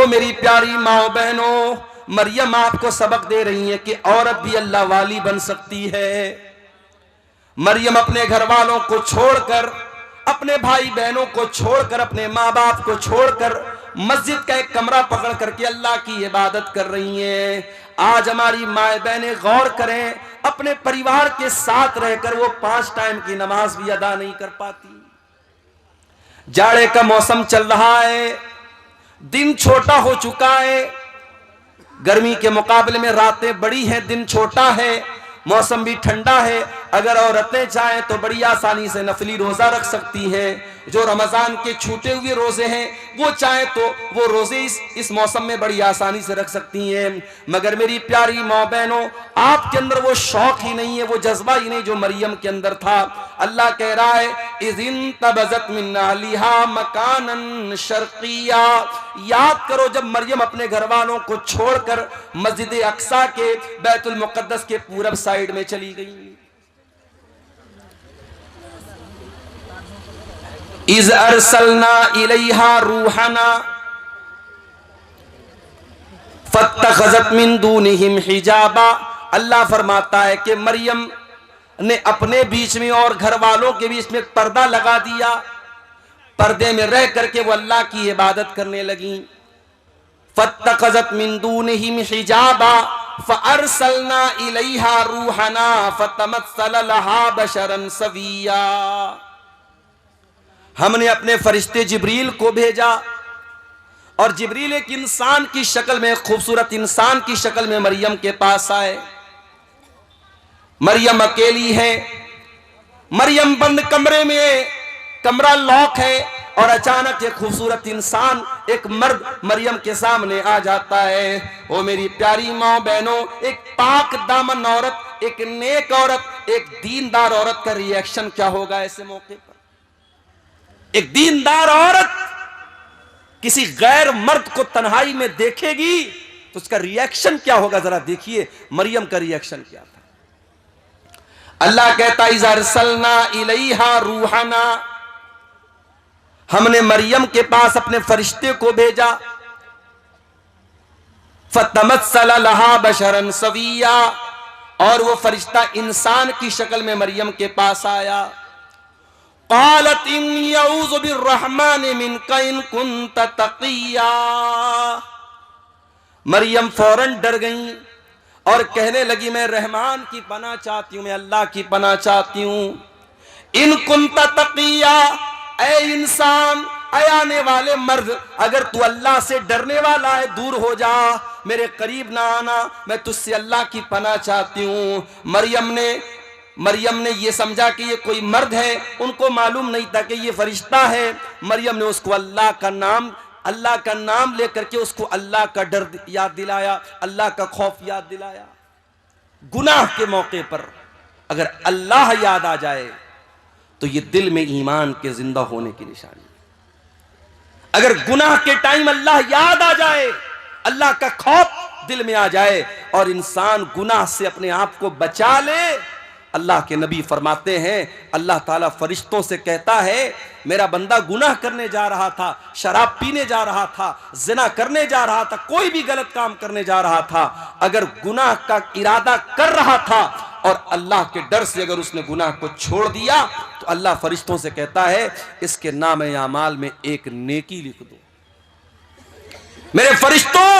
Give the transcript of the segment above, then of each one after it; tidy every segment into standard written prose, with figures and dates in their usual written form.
ओ मेरी प्यारी माओ बहनों, मरियम आपको सबक दे रही है कि औरत भी अल्लाह वाली बन सकती है। मरियम अपने घर वालों को छोड़कर, अपने भाई बहनों को छोड़कर, अपने माँ बाप को छोड़कर मस्जिद का एक कमरा पकड़ करके अल्लाह की इबादत कर रही हैं। आज हमारी माए बहनें गौर करें, अपने परिवार के साथ रहकर वो 5 टाइम की नमाज भी अदा नहीं कर पाती। जाड़े का मौसम चल रहा है, दिन छोटा हो चुका है, गर्मी के मुकाबले में रातें बड़ी हैं, दिन छोटा है, मौसम भी ठंडा है। अगर औरतें चाहें तो बड़ी आसानी से नफली रोजा रख सकती हैं। जो रमजान के छूटे हुए रोजे हैं वो चाहे तो वो रोजे इस मौसम में बड़ी आसानी से रख सकती हैं। मगर मेरी प्यारी माँ बहनों, आपके अंदर वो शौक ही नहीं है, वो जज्बा ही नहीं जो मरियम के अंदर था। अल्लाह कह रहा है, इज़िन तबज़त मिन अहलिहा मकानन शर्क़िया। याद करो जब मरियम अपने घर वालों को छोड़कर मस्जिद अक्सा के बैतुल मुक़द्दस के पूरब साइड में चली गई। इज़ अरसलना इलैहा रूहना फत्तखज़त मिन दूनिहिम हिजाबा। अल्लाह फरमाता है कि मरियम ने अपने बीच में और घर वालों के बीच में पर्दा लगा दिया, पर्दे में रह करके वो अल्लाह की इबादत करने लगी। फत्तखज़त मिन दूनिहिम हिजाबा फअरसलना इलैहा रूहना फतमस्सल लहा बशरन सविया। हमने अपने फरिश्ते जिब्रील को भेजा और जिब्रील एक इंसान की शक्ल में, खूबसूरत इंसान की शक्ल में मरियम के पास आए। मरियम अकेली है, मरियम बंद कमरे में, कमरा लॉक है और अचानक एक खूबसूरत इंसान, एक मर्द मरियम के सामने आ जाता है। ओ मेरी प्यारी माँ बहनों, एक पाक दामन औरत, एक नेक औरत, एक दीनदार औरत का रिएक्शन क्या होगा ऐसे मौके पर? एक दीनदार औरत किसी गैर मर्द को तन्हाई में देखेगी तो उसका रिएक्शन क्या होगा? जरा देखिए मरियम का रिएक्शन क्या था। अल्लाह कहता इज़ अरसलना इलैहा रूहना, हमने मरियम के पास अपने फरिश्ते को भेजा। फतमस्सल लहा बशरन सविया, और वो फरिश्ता इंसान की शक्ल में मरियम के पास आया। क़ालत इन्नी अऊज़ु बिर्रहमानि मिनका इन कुन्त तक़िया। मरियम फौरन डर गई और कहने लगी, मैं रहमान की पनाह चाहती हूं, मैं अल्लाह की पनाह चाहती हूं। इन कुन्त तक़िया, ऐ इंसान, ऐ आने वाले मर्द, अगर तू अल्लाह से डरने वाला है दूर हो जा, मेरे करीब ना आना, मैं तुझसे अल्लाह की पनाह चाहती हूं। मरियम ने ये समझा कि ये कोई मर्द है, उनको मालूम नहीं था कि ये फरिश्ता है। मरियम ने उसको अल्लाह का नाम लेकर के उसको अल्लाह का डर याद दिलाया, अल्लाह का खौफ याद दिलाया। गुनाह के मौके पर अगर अल्लाह याद आ जाए तो ये दिल में ईमान के जिंदा होने की निशानी। अगर गुनाह के टाइम अल्लाह याद आ जाए, अल्लाह का खौफ दिल में आ जाए और इंसान गुनाह से अपने आप को बचा ले, अल्लाह के नबी फरमाते हैं, अल्लाह ताला फरिश्तों से कहता है, मेरा बंदा गुनाह करने जा रहा था, शराब पीने जा रहा था, जिना करने जा रहा था, कोई भी गलत काम करने जा रहा था, अगर गुनाह का इरादा कर रहा था और अल्लाह के डर से अगर उसने गुनाह को छोड़ दिया तो अल्लाह फरिश्तों से कहता है, इसके नाम आमाल में एक नेकी लिख दो। मेरे फरिश्तों,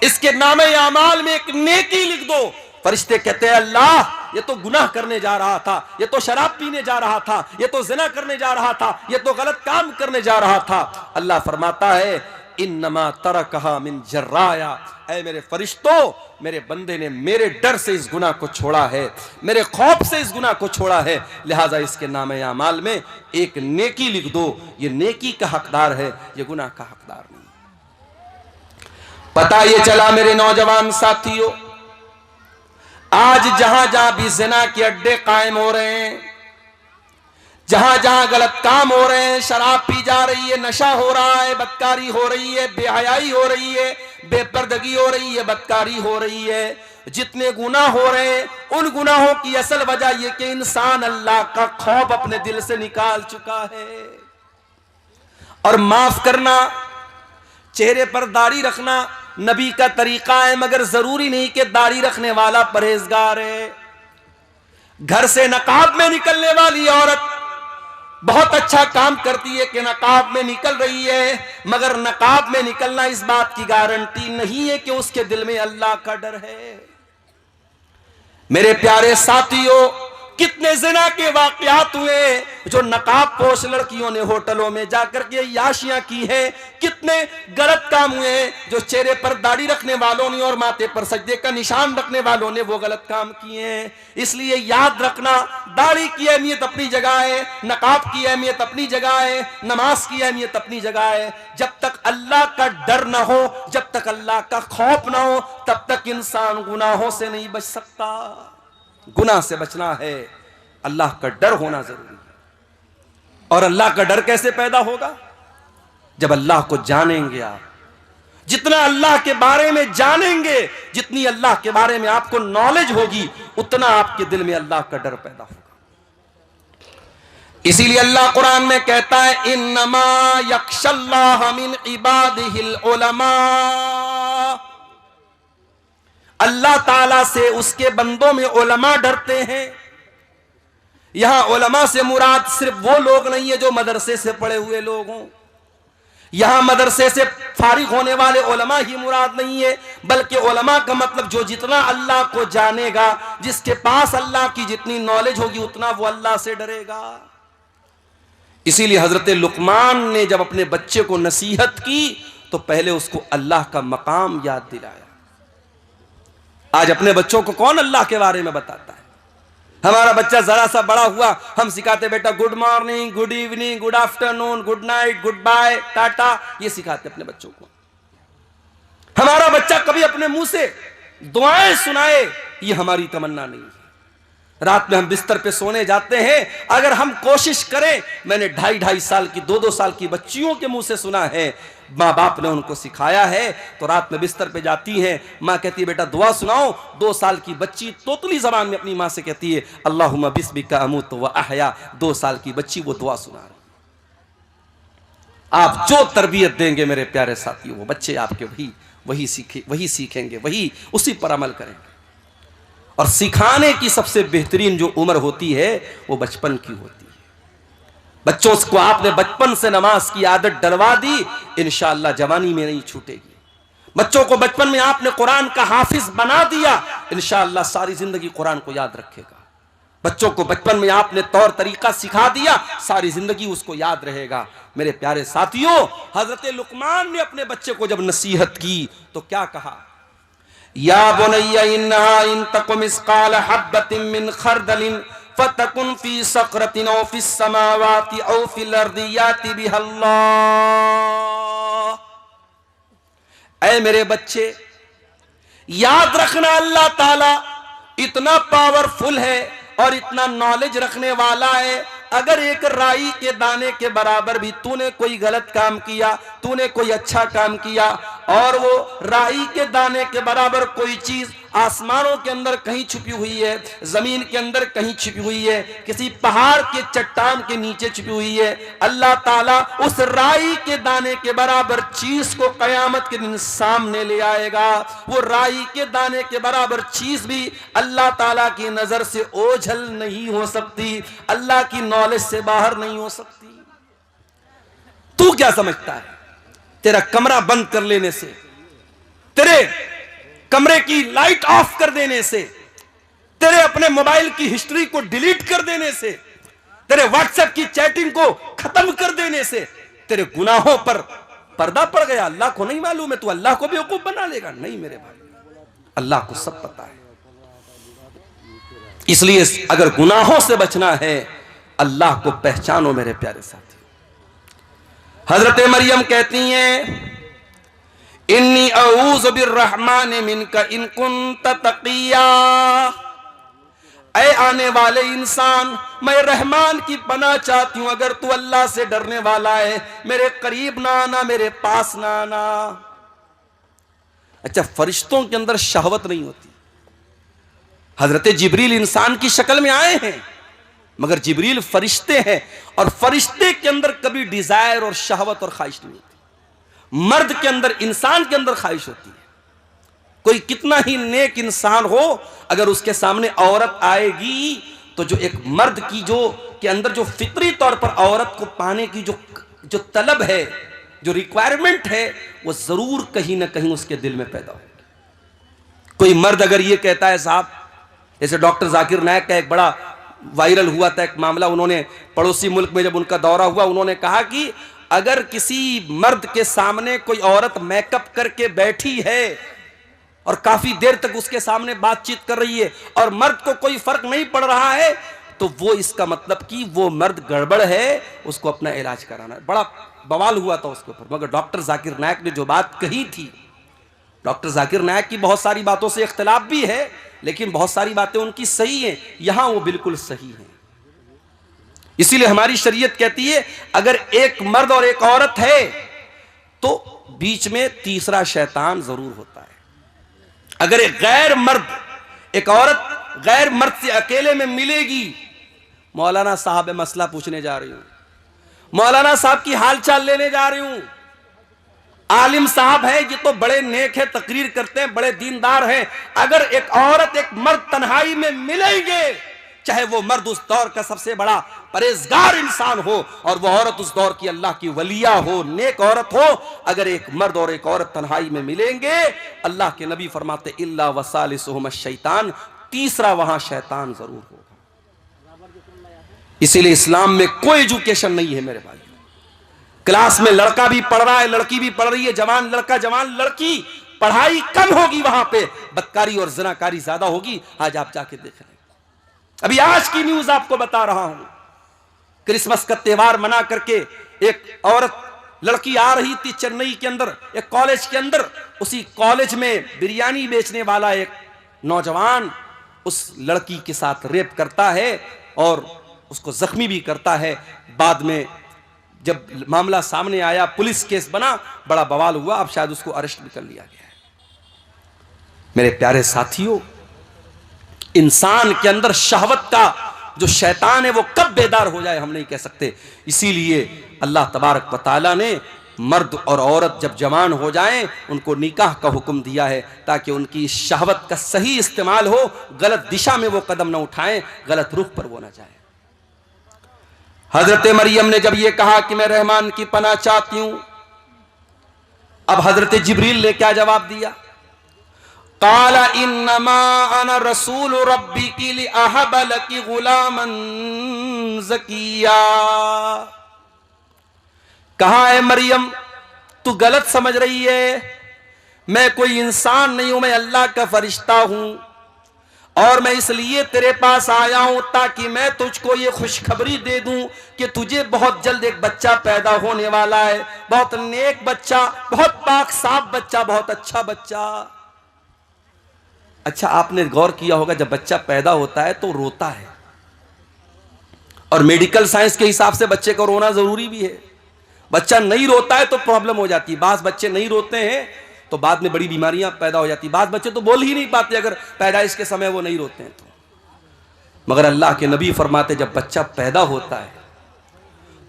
इसके नाम आमाल में एक नेकी लिख दो। फरिश्ते कहते हैं, अल्लाह, ये तो गुनाह करने जा रहा था, ये तो शराब पीने जा रहा था, ये तो जिना करने जा रहा था, ये तो गलत काम करने जा रहा था। अल्लाह फरमाता है, इन्नमा तरकहा मिन जर्राया, ऐ मेरे फरिश्तों, मेरे बंदे ने मेरे डर से इस गुनाह को छोड़ा है, मेरे खौफ से इस गुनाह को छोड़ा है, लिहाजा इसके नाम आमाल में एक नेकी लिख दो। ये नेकी का हकदार है, ये गुनाह का हकदार नहीं। पता ये चला मेरे नौजवान साथियों, आज जहां जहां भी जिना के अड्डे कायम हो रहे हैं, जहां जहां गलत काम हो रहे हैं, शराब पी जा रही है, नशा हो रहा है, बदकारी हो रही है, बेहयाई हो रही है, बेपर्दगी हो रही है, बदकारी हो रही है, जितने गुनाह हो रहे हैं उन गुनाहों की असल वजह यह कि इंसान अल्लाह का खौफ अपने दिल से निकाल चुका है। और माफ करना, चेहरे पर दाढ़ी रखना नबी का तरीका है, मगर जरूरी नहीं कि दाढ़ी रखने वाला परहेजगार है। घर से नकाब में निकलने वाली औरत बहुत अच्छा काम करती है कि नकाब में निकल रही है, मगर नकाब में निकलना इस बात की गारंटी नहीं है कि उसके दिल में अल्लाह का डर है। मेरे प्यारे साथियों, कितने जिना के वाकयात हुए जो नकाब पोश लड़कियों ने होटलों में जाकर के याशियां की है। कितने गलत काम हुए जो चेहरे पर दाढ़ी रखने वालों ने और माथे पर सजदे का निशान रखने वालों ने वो गलत काम किए हैं। इसलिए याद रखना, दाढ़ी की अहमियत अपनी जगह है, नकाब की अहमियत अपनी जगह है, नमाज की अहमियत अपनी जगह है। जब तक अल्लाह का डर ना हो, जब तक अल्लाह का खौफ ना हो, तब तक इंसान गुनाहों से नहीं बच सकता। गुनाह से बचना है, अल्लाह का डर होना जरूरी है। और अल्लाह का डर कैसे पैदा होगा? जब अल्लाह को जानेंगे आप। जितना अल्लाह के बारे में जानेंगे, जितनी अल्लाह के बारे में आपको नॉलेज होगी, उतना आपके दिल में अल्लाह का डर पैदा होगा। इसीलिए अल्लाह कुरान में कहता है, इन्नमा यख्शल्लाह मिन इबादिहिल उलमा। अल्लाह ताला से उसके बंदों में उलमा डरते हैं। यहां उलमा से मुराद सिर्फ वो लोग नहीं है जो मदरसे से पढ़े हुए लोग हों। यहां मदरसे से फारिग होने वाले उलमा ही मुराद नहीं है, बल्कि उलमा का मतलब जो जितना अल्लाह को जानेगा, जिसके पास अल्लाह की जितनी नॉलेज होगी, उतना वो अल्लाह से डरेगा। इसीलिए हजरत लुकमान ने जब अपने बच्चे को नसीहत की तो पहले उसको अल्लाह का मकाम याद दिलाया। आज अपने बच्चों को कौन अल्लाह के बारे में बताता है? हमारा बच्चा जरा सा बड़ा हुआ, हम सिखाते बेटा good morning, good evening, good afternoon, good night, goodbye, tata, ये सिखाते अपने बच्चों को। हमारा बच्चा कभी अपने मुंह से दुआएं सुनाए, ये हमारी तमन्ना नहीं है। रात में हम बिस्तर पे सोने जाते हैं, अगर हम कोशिश करें, मैंने 2.5 साल की 2-2 साल की बच्चियों के मुंह से सुना है, माँ बाप ने उनको सिखाया है, तो रात में बिस्तर पे जाती हैं, माँ कहती है बेटा दुआ सुनाओ। 2 साल की बच्ची तोतली जबान में अपनी माँ से कहती है अल्लाहुम्मा बिस्मिका अमूतु व अहया। 2 साल की बच्ची वो दुआ सुना रही। आप जो तरबियत देंगे मेरे प्यारे साथियों, वो बच्चे आपके वही सीखेंगे, वही उसी पर अमल करेंगे। और सिखाने की सबसे बेहतरीन जो उम्र होती है वो बचपन की होती है। बच्चों को आपने बचपन से नमाज की आदत डलवा दी, इंशाअल्लाह जवानी में नहीं छूटेगी। बच्चों को बचपन में आपने कुरान का हाफिज बना दिया, इंशाअल्लाह सारी जिंदगी कुरान को याद रखेगा। बच्चों को बचपन में आपने तौर तरीका सिखा दिया, सारी जिंदगी उसको याद रहेगा। मेरे प्यारे साथियों, हजरत लुकमान ने अपने बच्चे को जब नसीहत की तो क्या कहा? या बुनय्या इन्नहा इन तकु मिस्काल हब्बतिन मिन खरदलिन फतकुन फी सक़रतिन औ फिस समावाति औ फिल अर्दि याति बिहल्लाह। ऐ मेरे बच्चे, याद रखना अल्लाह ताला इतना पावरफुल है और इतना नॉलेज रखने वाला है। अगर एक राई के दाने के बराबर भी तूने कोई गलत काम किया, तूने कोई अच्छा काम किया, और वो राई के दाने के बराबर कोई चीज आसमानों के अंदर कहीं छुपी हुई है, जमीन के अंदर कहीं छुपी हुई है, किसी पहाड़ के चट्टान के नीचे छुपी हुई है, अल्लाह ताला उस राई के दाने के बराबर चीज को कयामत के दिन सामने ले आएगा। वो राई के दाने के बराबर चीज भी अल्लाह ताला की नजर से ओझल नहीं हो सकती, अल्लाह की नॉलेज से बाहर नहीं हो सकती। तू क्या समझता है तेरा कमरा बंद कर लेने से, तेरे कमरे की लाइट ऑफ कर देने से, तेरे अपने मोबाइल की हिस्ट्री को डिलीट कर देने से, तेरे व्हाट्सएप की चैटिंग को खत्म कर देने से तेरे गुनाहों पर पर्दा पड़ गया? अल्लाह को नहीं मालूम है, तू अल्लाह को बेवकूफ बना लेगा? नहीं मेरे भाई, अल्लाह को सब पता है। इसलिए अगर गुनाहों से बचना है, अल्लाह को पहचानो मेरे प्यारे साथी। हजरत मरियम कहती हैं इन्नी अऊज़ु बिर्रहमान मिनका इन कुन्त तक़िया। ऐ आने वाले इंसान, मैं रहमान की पनाह चाहती हूं, अगर तू अल्लाह से डरने वाला है, मेरे करीब ना आना, मेरे पास ना आना। अच्छा, फरिश्तों के अंदर शहवत नहीं होती। हजरत जिब्रील इंसान की शक्ल में आए हैं, मगर जिब्रील फरिश्ते हैं, और फरिश्ते के अंदर कभी डिजायर और शहवत और ख्वाहिश नहीं होती। मर्द के अंदर, इंसान के अंदर ख्वाहिश होती है। कोई कितना ही नेक इंसान हो, अगर उसके सामने औरत आएगी तो जो एक मर्द की जो के अंदर जो फितरी तौर पर औरत को पाने की जो तलब है, जो रिक्वायरमेंट है, वो जरूर कहीं ना कहीं उसके दिल में पैदा होगी। कोई मर्द अगर ये कहता है साहब, जैसे डॉक्टर जाकिर नायक का एक बड़ा वायरल हुआ था एक मामला, उन्होंने पड़ोसी मुल्क में जब उनका दौरा हुआ, उन्होंने कहा कि अगर किसी मर्द के सामने कोई औरत मेकअप करके बैठी है और काफी देर तक उसके सामने बातचीत कर रही है और मर्द को कोई फर्क नहीं पड़ रहा है, तो वो इसका मतलब कि वो मर्द गड़बड़ है, उसको अपना इलाज कराना है। बड़ा बवाल हुआ था उसके ऊपर। मगर डॉक्टर जाकिर नायक ने जो बात कही थी, डॉक्टर जाकिर नायक की बहुत सारी बातों से इख्तिलाफ भी है, लेकिन बहुत सारी बातें उनकी सही हैं, यहां वो बिल्कुल सही हैं। इसीलिए हमारी शरीयत कहती है अगर एक मर्द और एक औरत है तो बीच में तीसरा शैतान जरूर होता है। अगर एक गैर मर्द, एक औरत गैर मर्द से अकेले में मिलेगी, मौलाना साहब मसला पूछने जा रही हूं, मौलाना साहब की हालचाल लेने जा रही हूं, आलिम साहब है, ये तो बड़े नेक है, तकरीर करते हैं, बड़े दीनदार हैं, अगर एक औरत एक मर्द तन्हाई में मिलेंगे, चाहे वो मर्द उस दौर का सबसे बड़ा परहेजगार इंसान हो और वो औरत उस दौर की अल्लाह की वलिया हो, नेक औरत हो, अगर एक मर्द और एक औरत तन्हाई में मिलेंगे, अल्लाह के नबी फरमाते इल्ला वसालिसुहुम शैतान, तीसरा वहां शैतान जरूर होगा। इसीलिए इस्लाम में कोई एजुकेशन नहीं है मेरे भाई। क्लास में लड़का भी पढ़ रहा है, लड़की भी पढ़ रही है, जवान लड़का जवान लड़की, पढ़ाई कम होगी, वहां पे बदकारी और ज़िनाकारी ज्यादा होगी। आज आप जाके देख रहे हैं, अभी आज की न्यूज आपको बता रहा हूं, क्रिसमस का त्योहार मना करके एक औरत लड़की आ रही थी चेन्नई के अंदर, एक कॉलेज के अंदर, उसी कॉलेज में बिरयानी बेचने वाला एक नौजवान उस लड़की के साथ रेप करता है और उसको जख्मी भी करता है। बाद में जब मामला सामने आया, पुलिस केस बना, बड़ा बवाल हुआ, अब शायद उसको अरेस्ट भी कर लिया गया है। मेरे प्यारे साथियों, इंसान के अंदर शहवत का जो शैतान है वो कब बेदार हो जाए हम नहीं कह सकते। इसीलिए अल्लाह तबारक व तआला ने मर्द और औरत जब जवान हो जाएं उनको निकाह का हुक्म दिया है, ताकि उनकी शहवत का सही इस्तेमाल हो, गलत दिशा में वो कदम ना उठाएं, गलत रुख पर वो ना जाए। हजरत मरियम ने जब ये कहा कि मैं रहमान की पनाह चाहती हूं, अब हजरत जिब्रील ने क्या जवाब दिया? काला इन्नमा अना रसूल रब्बिकी लिअहब लकी गुलामन ज़किया। कहा है मरियम, तू गलत समझ रही है, मैं कोई इंसान नहीं हूं, मैं अल्लाह का फरिश्ता हूं और मैं इसलिए तेरे पास आया हूं ताकि मैं तुझको ये खुशखबरी दे दूं कि तुझे बहुत जल्द एक बच्चा पैदा होने वाला है, बहुत नेक बच्चा, बहुत पाक साफ बच्चा, बहुत अच्छा बच्चा। अच्छा, आपने गौर किया होगा जब बच्चा पैदा होता है तो रोता है, और मेडिकल साइंस के हिसाब से बच्चे को रोना जरूरी भी है। बच्चा नहीं रोता है तो प्रॉब्लम हो जाती है, बास बच्चे नहीं रोते हैं तो बाद में बड़ी बीमारियां पैदा हो जाती, बास बच्चे तो बोल ही नहीं पाते अगर पैदाइश के समय वो नहीं रोते हैं तो। मगर अल्लाह के नबी फरमाते जब बच्चा पैदा होता है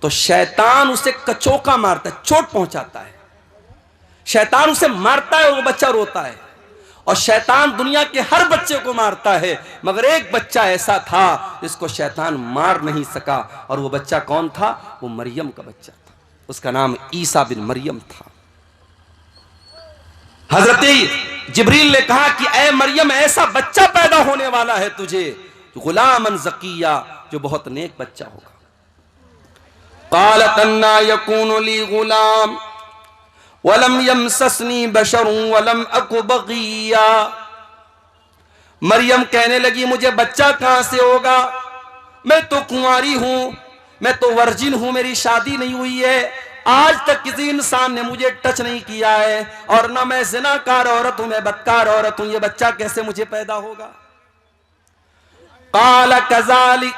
तो शैतान उसे कचोका मारता है, चोट पहुंचाता है, शैतान उसे मारता है और वो बच्चा रोता है। और शैतान दुनिया के हर बच्चे को मारता है, मगर एक बच्चा ऐसा था जिसको शैतान मार नहीं सका, और वो बच्चा कौन था? वो मरियम का बच्चा था, उसका नाम ईसा बिन मरियम था। हजरत जिब्रील ने कहा कि ऐ मरियम, ऐसा बच्चा पैदा होने वाला है तुझे, गुलामन ज़किया, जो बहुत नेक बच्चा होगा। क़ालत अन्ना यकूनु ली गुलाम वलम यमससनी बशरुन वलम अकु बगिया। मरियम कहने लगी मुझे बच्चा कहां से होगा, मैं तो कुंवारी हूं, मैं तो वर्जिन हूं, मेरी शादी नहीं हुई है, आज तक किसी इंसान ने मुझे टच नहीं किया है, और ना मैं ज़िनाकार औरत हूं, मैं बदकार औरत हूं, ये बच्चा कैसे मुझे पैदा होगा? काला कज़ालिक,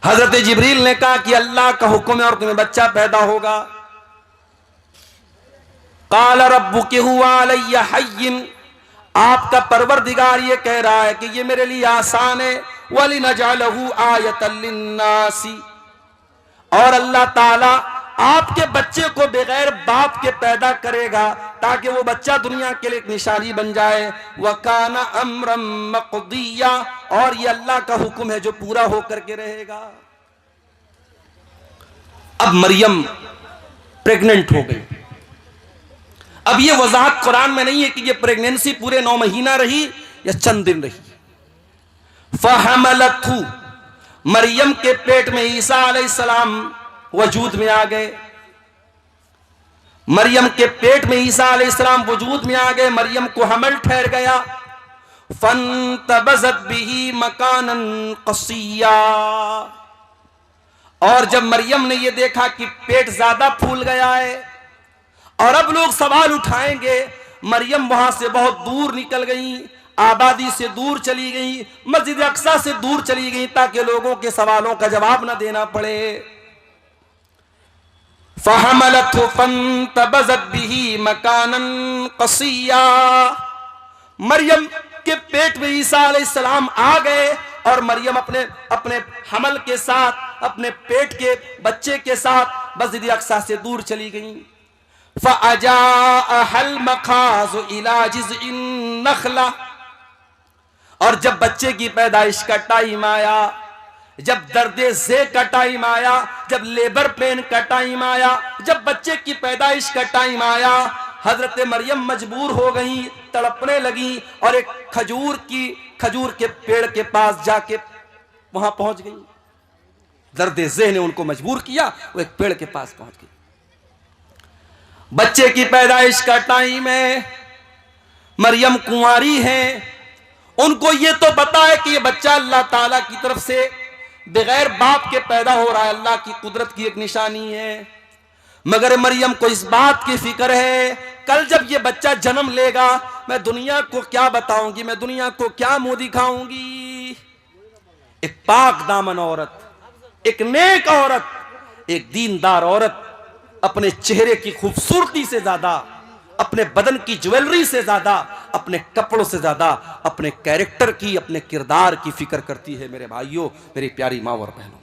हजरत जिब्रील ने कहा कि अल्लाह का हुक्म है और तुम्हें बच्चा पैदा होगा। काला रब्बुकी हुवा अलैया हय्यिन, आपका परवरदिगार ये कह रहा है कि ये मेरे लिए आसान है, वलिनजअलहु आयतन लिन्नासी, और अल्लाह ताला आपके बच्चे को बगैर बाप के पैदा करेगा ताकि वो बच्चा दुनिया के लिए एक निशानी बन जाए। वकाना अम्रम मक़दिया, और ये अल्लाह का हुक्म है जो पूरा होकर के रहेगा। अब मरियम प्रेग्नेंट हो गई। अब ये वजाहत कुरान में नहीं है कि ये प्रेगनेंसी पूरे 9 महीना रही या चंद दिन रही। फहमलतहु, मरियम के पेट में ईसा अलैहिस्सलाम वजूद में आ गए। मरियम के पेट में ईसा अलैहिस्सलाम वजूद में आ गए। मरियम को हमल ठहर गया। फंतबज़त बिही मकानन क़सिया, और जब मरियम ने यह देखा कि पेट ज्यादा फूल गया है और अब लोग सवाल उठाएंगे, मरियम वहां से बहुत दूर निकल गई, आबादी से दूर चली गई, मस्जिद अक्सा से दूर चली गई ताकि लोगों के सवालों का जवाब न देना पड़े। फहमलतहु फंतबज़त बिही मकानन क़सिया, मरियम के पेट में ईसा अलैहिस्सलाम आ गए और मरियम अपने हमल के साथ, अपने पेट के बच्चे के साथ मस्जिद अक्सा से दूर चली गई। फ़अजाअहल मखाज़ु इला जिज़इन नख़ला, और जब बच्चे की पैदाइश का टाइम आया, जब दर्दे ज़े का टाइम आया, जब लेबर पेन का टाइम आया, जब बच्चे की पैदाइश का टाइम आया, हजरत मरियम मजबूर हो गई, तड़पने लगी और एक खजूर के पेड़ के पास जाके वहां पहुंच गई। दर्दे ज़े ने उनको मजबूर किया, वो एक पेड़ के पास पहुंच गई। बच्चे की पैदाइश का टाइम है, मरियम कुंवारी हैं, उनको ये तो पता है कि ये बच्चा अल्लाह ताला की तरफ से बगैर बाप के पैदा हो रहा है, अल्लाह की कुदरत की एक निशानी है। मगर मरियम को इस बात की फिक्र है, कल जब ये बच्चा जन्म लेगा मैं दुनिया को क्या बताऊंगी, मैं दुनिया को क्या मुंह दिखाऊंगी। एक पाक दामन औरत, एक नेक औरत, एक दीनदार औरत अपने चेहरे की खूबसूरती से ज्यादा, अपने बदन की ज्वेलरी से ज्यादा, अपने कपड़ों से ज्यादा अपने कैरेक्टर की, अपने किरदार की फिक्र करती है। मेरे भाइयों, मेरी प्यारी माँ और बहनों,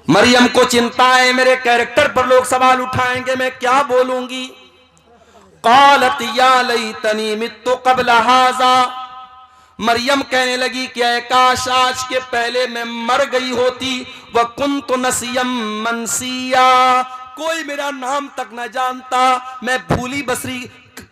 मरियम को चिंता है मेरे कैरेक्टर पर लोग सवाल उठाएंगे, मैं क्या बोलूंगी। क़ालत या लैतनी मित्तु क़ब्ल हाज़ा, मरियम कहने लगी कि काश आज के पहले मैं मर गई होती। व कुन्तु नसियम मनसिया, कोई मेरा नाम तक न जानता, मैं भूली बसरी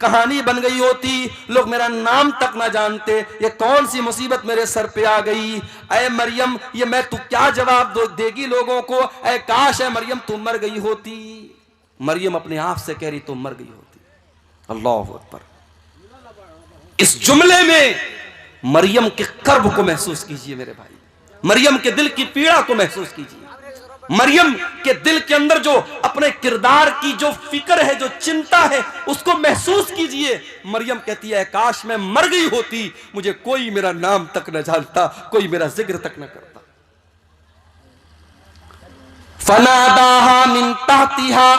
कहानी बन गई होती, लोग मेरा नाम तक ना जानते। ये कौन सी मुसीबत मेरे सर पे आ गई। ऐ मरियम, ये मैं तू क्या जवाब देगी लोगों को। ऐ काश है मरियम तू मर गई होती। मरियम अपने आप से कह रही तुम मर गई होती। अल्लाहु अकबर। इस जुमले में मरियम के कर्ब को महसूस कीजिए मेरे भाई, मरियम के दिल की पीड़ा को महसूस कीजिए। मरियम के दिल के अंदर जो अपने किरदार की जो फिक्र है, जो चिंता है, उसको महसूस कीजिए। मरियम कहती है काश मैं मर गई होती, मुझे कोई मेरा नाम तक न जानता, कोई मेरा जिक्र तक न करता। फनादाहा मिन तहतिहा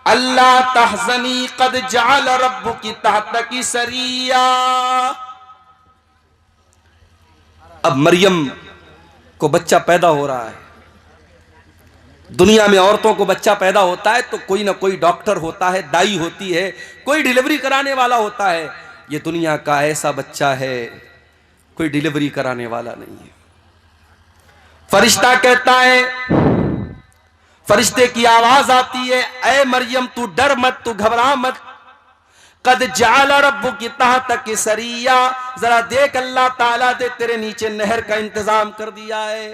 अल्ला तहज़नी क़द जअल रब्बुकी तहतकी सरिया। अब मरियम को बच्चा पैदा हो रहा है। दुनिया में औरतों को बच्चा पैदा होता है तो कोई ना कोई डॉक्टर होता है, दाई होती है, कोई डिलीवरी कराने वाला होता है। ये दुनिया का ऐसा बच्चा है, कोई डिलीवरी कराने वाला नहीं है। फरिश्ता कहता है, फरिश्ते की आवाज आती है, ऐ मरियम तू डर मत, तू घबरा मत। कद जाल रब्बुकी तहतकी सरिया, जरा देख अल्लाह ताला ने तेरे नीचे नहर का इंतजाम कर दिया है,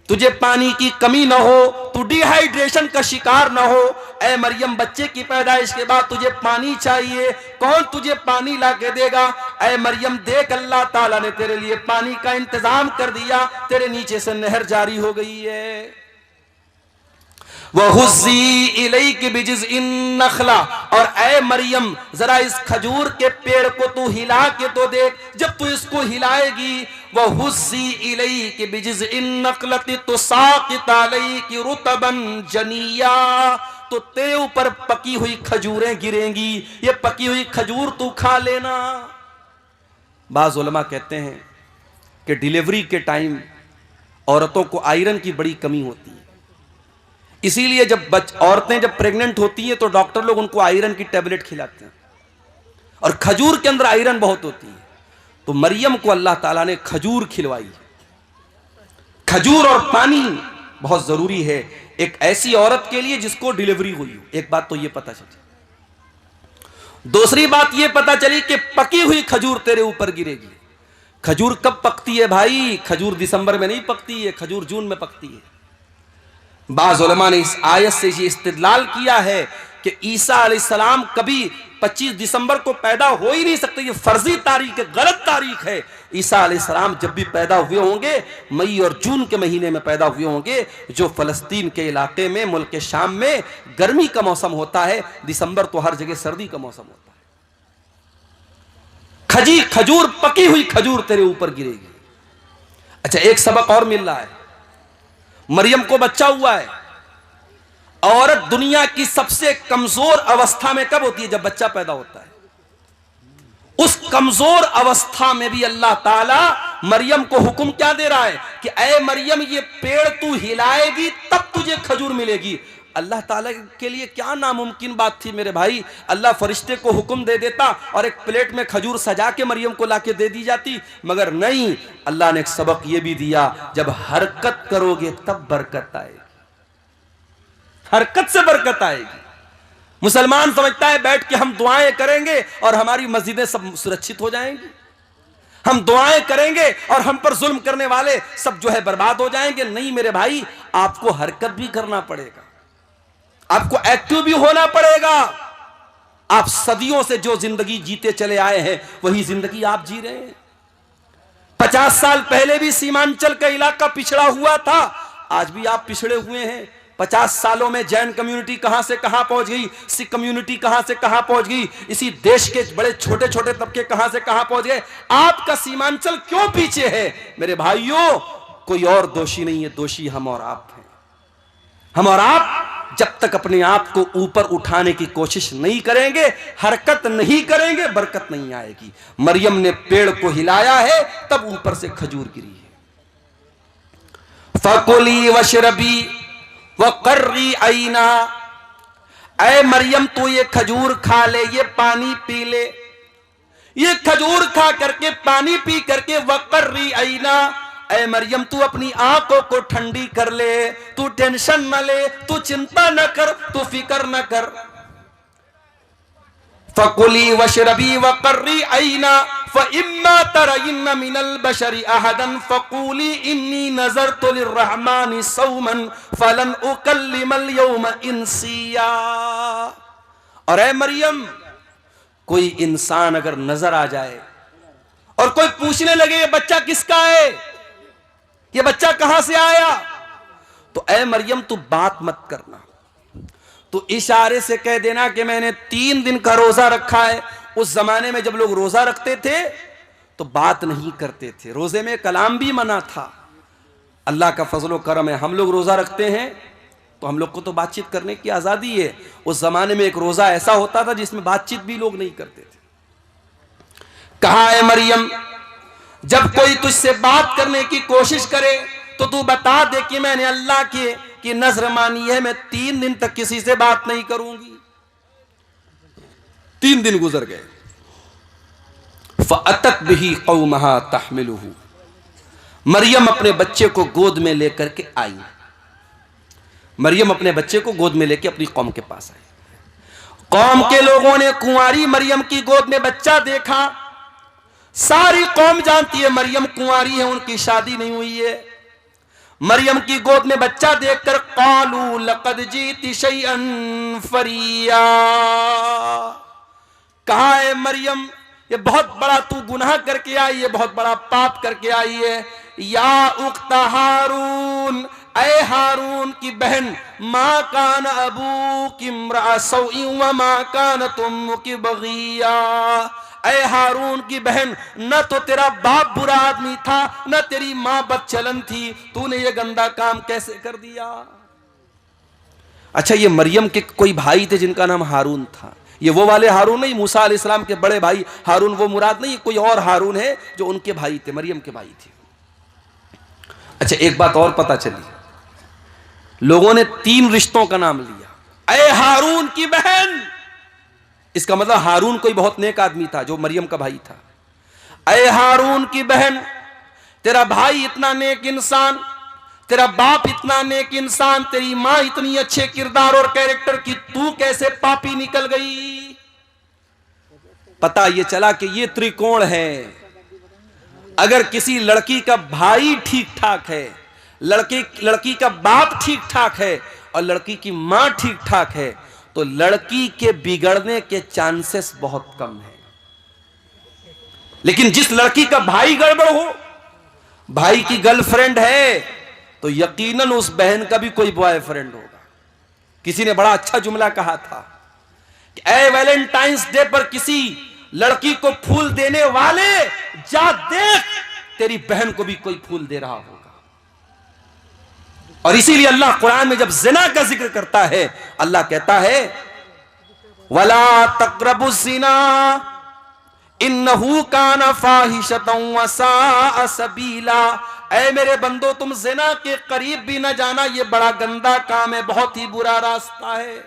तुझे पानी की कमी ना हो, तू डिहाइड्रेशन का शिकार ना हो। ऐ मरियम बच्चे की पैदाइश के बाद तुझे पानी चाहिए, कौन तुझे पानी ला के देगा। ऐ मरियम देख अल्लाह ताला ने तेरे लिए पानी का इंतजाम कर दिया, तेरे नीचे से नहर जारी हो गई है। वहुज़्ज़ी इलैकी बिजिज़इन नख़ला, और ऐ मरियम जरा इस खजूर के पेड़ को तू हिला के तो देख, जब तू इसको हिलाएगी। वहुज़्ज़ी इलैकी बिजिज़इन नख़लति तुसाक़ित अलैकी रुतबन जनिया, तो तेरे ऊपर पकी हुई खजूरें गिरेंगी, ये पकी हुई खजूर तू खा लेना। बाज़ उलमा कहते हैं कि डिलीवरी के टाइम औरतों को आयरन की बड़ी कमी होती है, इसीलिए जब औरतें जब प्रेग्नेंट होती हैं तो डॉक्टर लोग उनको आयरन की टेबलेट खिलाते हैं, और खजूर के अंदर आयरन बहुत होती है। तो मरियम को अल्लाह ताला ने खजूर खिलवाई। खजूर और पानी बहुत जरूरी है एक ऐसी औरत के लिए जिसको डिलीवरी हुई हो। एक बात तो यह पता चली। दूसरी बात यह पता चली कि पकी हुई खजूर तेरे ऊपर गिरेगी। खजूर कब पकती है भाई? खजूर दिसंबर में नहीं पकती है, खजूर जून में पकती है। बाज़ उलमा ने इस आयत से ये इस्तिदलाल किया है कि ईसा अलैहिस्सलाम कभी 25 दिसंबर को पैदा हो ही नहीं सकते। ये फर्जी तारीख है, गलत तारीख है। ईसा अलैहिस्सलाम जब भी पैदा हुए होंगे मई और जून के महीने में पैदा हुए होंगे, जो फलस्तीन के इलाके में मुल्क शाम में गर्मी का मौसम होता है। दिसंबर तो हर जगह सर्दी का मौसम होता है। खजूर पकी हुई खजूर तेरे ऊपर गिरेगी। अच्छा, एक सबक और मिल रहा है। मरियम को बच्चा हुआ है। औरत दुनिया की सबसे कमजोर अवस्था में कब होती है? जब बच्चा पैदा होता है। उस कमजोर अवस्था में भी अल्लाह ताला मरियम को हुक्म क्या दे रहा है कि ऐ मरियम, ये पेड़ तू हिलाएगी तब तुझे खजूर मिलेगी। अल्लाह ताला के लिए क्या नामुमकिन बात थी मेरे भाई। अल्लाह फरिश्ते को हुक्म दे देता और एक प्लेट में खजूर सजा के मरियम को लाके दे दी जाती, मगर नहीं। अल्लाह ने एक सबक यह भी दिया, जब हरकत करोगे तब बरकत आएगी। हरकत से बरकत आएगी। मुसलमान समझता है बैठ के हम दुआएं करेंगे और हमारी मस्जिदें सब सुरक्षित हो जाएंगी। हम दुआएं करेंगे और हम पर जुल्म करने वाले सब जो है बर्बाद हो जाएंगे। नहीं मेरे भाई, आपको हरकत भी करना पड़ेगा, आपको एक्टिव भी होना पड़ेगा। आप सदियों से जो जिंदगी जीते चले आए हैं वही जिंदगी आप जी रहे हैं। 50 साल पहले भी सीमांचल का इलाका पिछड़ा हुआ था, आज भी आप पिछड़े हुए हैं। 50 सालों में जैन कम्युनिटी कहां से कहां पहुंच गई, सिख कम्युनिटी कहां से कहां पहुंच गई, इसी देश के बड़े छोटे छोटे तबके कहां से कहां पहुंच गए। आपका सीमांचल क्यों पीछे है? मेरे भाइयों, कोई और दोषी नहीं है, दोषी हम और आप हैं। हम और आप जब तक अपने आप को ऊपर उठाने की कोशिश नहीं करेंगे, हरकत नहीं करेंगे, बरकत नहीं आएगी। मरियम ने पेड़ को हिलाया है तब ऊपर से खजूर गिरी है। फकुली वशरबी वकर्री आईना, ऐ मरियम तू ये खजूर खा ले, ये पानी पी ले। ये खजूर खा करके, पानी पी करके, वकर्री आईना, ऐ मरियम तू अपनी आंखों को ठंडी कर ले, तू टेंशन न ले, तू चिंता न कर, तू फिक्र न कर। फकुली वशरबी वकर्री आईना फइम्मा तरयिन्न मिनल बशरि अहदन फकूली इन्नी नज़रतु लिर्रहमानि सौमन फलन उकल्लिमल यौमा इंसिया। और ऐ मरियम, कोई इंसान अगर नजर आ जाए और कोई पूछने लगे ये बच्चा किसका है, ये बच्चा कहां से आया, तो ऐ मरियम तू बात मत करना, तो इशारे से कह देना कि मैंने 3 दिन का रोजा रखा है। उस जमाने में जब लोग रोजा रखते थे तो बात नहीं करते थे, रोजे में कलाम भी मना था। अल्लाह का फजल व करम है, हम लोग रोजा रखते हैं तो हम लोग को तो बातचीत करने की आजादी है। उस जमाने में एक रोजा ऐसा होता था जिसमें बातचीत भी लोग नहीं करते थे। कहा है मरियम, जब कोई तुझसे बात करने की कोशिश करे तो तू बता दे कि मैंने अल्लाह की नजर मानी है, मैं 3 दिन तक किसी से बात नहीं करूंगी। 3 दिन गुजर गए। फ़अतत बिही क़ौमहा तहमिलुहु, मरियम अपने बच्चे को गोद में लेकर के आई। मरियम अपने बच्चे को गोद में लेकर अपनी कौम के पास आई। कौम के लोगों ने कुंवारी मरियम की गोद में बच्चा देखा। सारी कौम जानती है मरियम कुंवारी है, उनकी शादी नहीं हुई है। मरियम की गोद में बच्चा देखकर क़ालू लक़द जीती शैअन फ़रिया, कहा है मरियम ये बहुत बड़ा तू गुनाह करके आई है, बहुत बड़ा पाप करके आई है। या उख्ता हारून, ऐ हारून की बहन, माँ कान अबू की इम्रा सौई व माँ कान तुम की बगिया, ऐ हारून की बहन, न तो तेरा बाप बुरा आदमी था न तेरी माँ बदचलन थी, तूने ये गंदा काम कैसे कर दिया। अच्छा, ये मरियम के कोई भाई थे जिनका नाम हारून था। ये वो वाले हारून नहीं, मूसा अलैहिस्सलाम के बड़े भाई हारून वो मुराद नहीं, कोई और हारून है जो उनके भाई थे, मरियम के भाई थे। अच्छा, एक बात और पता चली, लोगों ने 3 रिश्तों का नाम लिया। ए हारून की बहन, इसका मतलब हारून कोई बहुत नेक आदमी था जो मरियम का भाई था। ए हारून की बहन, तेरा भाई इतना नेक इंसान, तेरा बाप इतना नेक इंसान, तेरी मां इतनी अच्छे किरदार और कैरेक्टर की, तू कैसे पापी निकल गई? पता ये चला कि ये त्रिकोण है। अगर किसी लड़की का भाई ठीक ठाक है, लड़की का बाप ठीक ठाक है और लड़की की मां ठीक ठाक है, तो लड़की के बिगड़ने के चांसेस बहुत कम है। लेकिन जिस लड़की का भाई गड़बड़ हो, भाई की गर्लफ्रेंड है, तो यकीनन उस बहन का भी कोई बॉयफ्रेंड होगा। किसी ने बड़ा अच्छा जुमला कहा था कि ए वैलेंटाइंस डे पर किसी लड़की को फूल देने वाले, जा देख तेरी बहन को भी कोई फूल दे रहा होगा। और इसीलिए अल्लाह कुरान में जब जिना का जिक्र करता है, अल्लाह कहता है वला तक़रबु ज़िना इन्नहु काना फाहिशतन व साअ सबीला। ऐ मेरे बंदो, तुम जिना के करीब भी न जाना, यह बड़ा गंदा काम है, बहुत ही बुरा रास्ता है।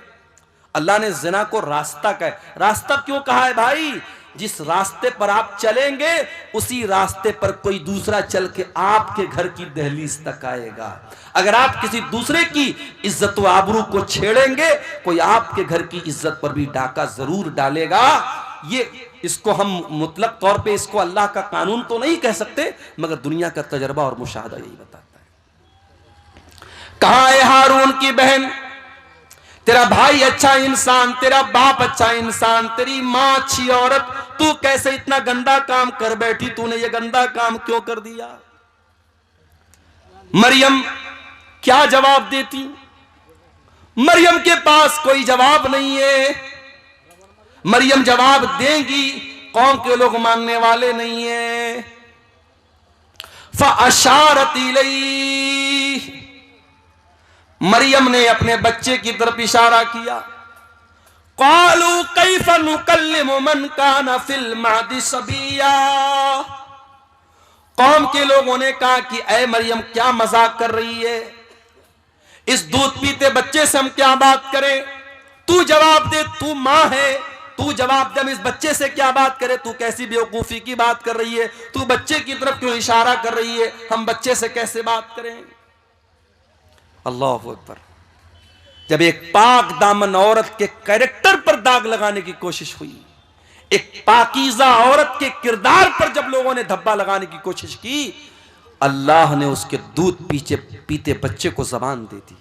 अल्लाह ने जिना को रास्ता कहा। रास्ता क्यों कहा है भाई? जिस रास्ते पर आप चलेंगे उसी रास्ते पर कोई दूसरा चल के आपके घर की दहलीज तक आएगा। अगर आप किसी दूसरे की इज्जत व आबरू को छेड़ेंगे, कोई आपके घर की इज्जत पर भी डाका जरूर डालेगा। ये इसको हम मुतलक तौर पे इसको अल्लाह का कानून तो नहीं कह सकते, मगर दुनिया का तजर्बा और मुशाहदा यही बताता है। कहा है हारून की बहन, तेरा भाई अच्छा इंसान, तेरा बाप अच्छा इंसान, तेरी मां अच्छी औरत, तू कैसे इतना गंदा काम कर बैठी? तूने ये गंदा काम क्यों कर दिया? मरियम क्या जवाब देती? मरियम के पास कोई जवाब नहीं है। मरियम जवाब देंगी, कौम के लोग मानने वाले नहीं है। फ़अशारत इलैहि, मरियम ने अपने बच्चे की तरफ इशारा किया। क़ालू कैफ़ नुकल्लिमु मन काना फ़िल महदी सबिया। कौम के लोगों ने कहा कि ऐ मरियम, क्या मजाक कर रही है? इस दूध पीते बच्चे से हम क्या बात करें? तू जवाब दे, तू मां है, तू जवाब दे, हम इस बच्चे से क्या बात करें? तू कैसी बेवकूफी की बात कर रही है? तू बच्चे की तरफ क्यों इशारा कर रही है? हम बच्चे से कैसे बात करें? अल्लाहु अकबर। जब एक पाक दामन औरत के कैरेक्टर पर दाग लगाने की कोशिश हुई, एक पाकीज़ा औरत के किरदार पर जब लोगों ने धब्बा लगाने की कोशिश की, अल्लाह ने उसके दूध पीते बच्चे को जबान दे दी।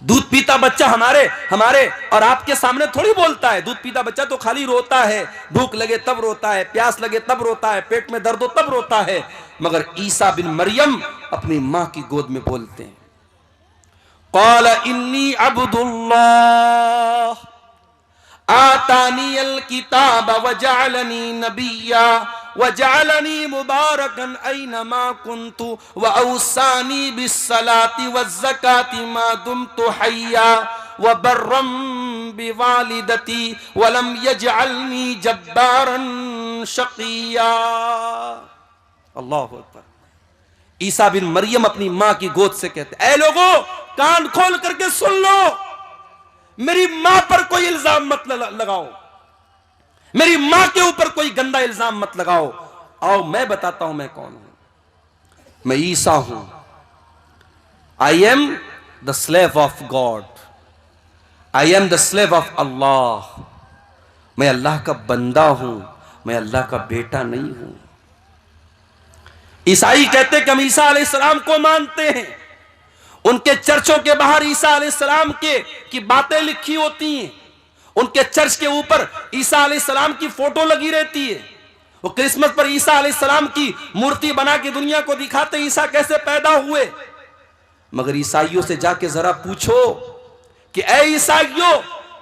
दूध पीता बच्चा हमारे और आपके सामने थोड़ी बोलता है। दूध पीता बच्चा तो खाली रोता है, भूख लगे तब रोता है, प्यास लगे तब रोता है, पेट में दर्द हो तब रोता है। मगर ईसा बिन मरियम अपनी मां की गोद में बोलते हैं। क़ाल इन्नी अब्दुल्लाह आतानी अल किताब वजअलनी नबिय्या वजअलनी मुबारकन ऐनमा कुन्तु वअौसानी बिस्सलाति वज़्ज़काति मा दुम्तु हय्या वबर्रम बिवालिदती वलम यजअलनी जब्बारन शक़िय्या। अल्लाहु अकबर। ईसा बिन मरियम अपनी मां की गोद से कहते, ऐ लोगों, कान खोल करके सुन लो, मेरी मां पर कोई इल्जाम मत लगाओ, मेरी मां के ऊपर कोई गंदा इल्जाम मत लगाओ। आओ मैं बताता हूं मैं कौन हूं। मैं ईसा हूं। I am the slave of God, I am the slave of Allah. मैं अल्लाह का बंदा हूं, मैं अल्लाह का बेटा नहीं हूं। ईसाई कहते कि हम ईसा अलैहिस्सलाम को मानते हैं। उनके चर्चों के बाहर ईसा अलैहिस्सलाम की बातें लिखी होती हैं। उनके चर्च के ऊपर ईसा अलैहिस्सलाम की फोटो लगी रहती है। वो क्रिसमस पर ईसा अलैहिस्सलाम की मूर्ति बना के दुनिया को दिखाते ईसा कैसे पैदा हुए। मगर ईसाइयों से जाके जरा पूछो कि ऐ ईसाइयों,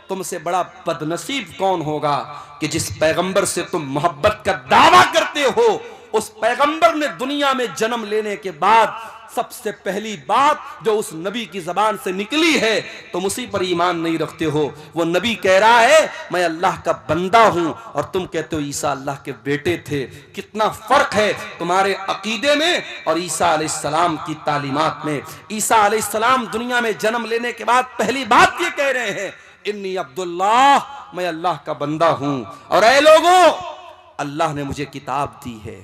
तुमसे बड़ा बदनसीब कौन होगा कि जिस पैगंबर से तुम मोहब्बत का दावा करते हो, उस पैगंबर ने दुनिया में जन्म लेने के बाद सबसे पहली बात जो उस नबी की जबान से निकली है तुम उसी पर ईमान नहीं रखते हो। वो नबी कह रहा है मैं अल्लाह का बंदा हूं और तुम कहते हो ईसा अल्लाह के बेटे थे। कितना फर्क है तुम्हारे अकीदे में और ईसा अलैहिस्सलाम की तालीमात में। ईसा अलैहिस्सलाम दुनिया में जन्म लेने के बाद पहली बात ये कह रहे हैं इन्नी अब्दुल्लाह, मैं अल्लाह का बंदा हूं और ऐ लोगों अल्लाह ने मुझे किताब दी है।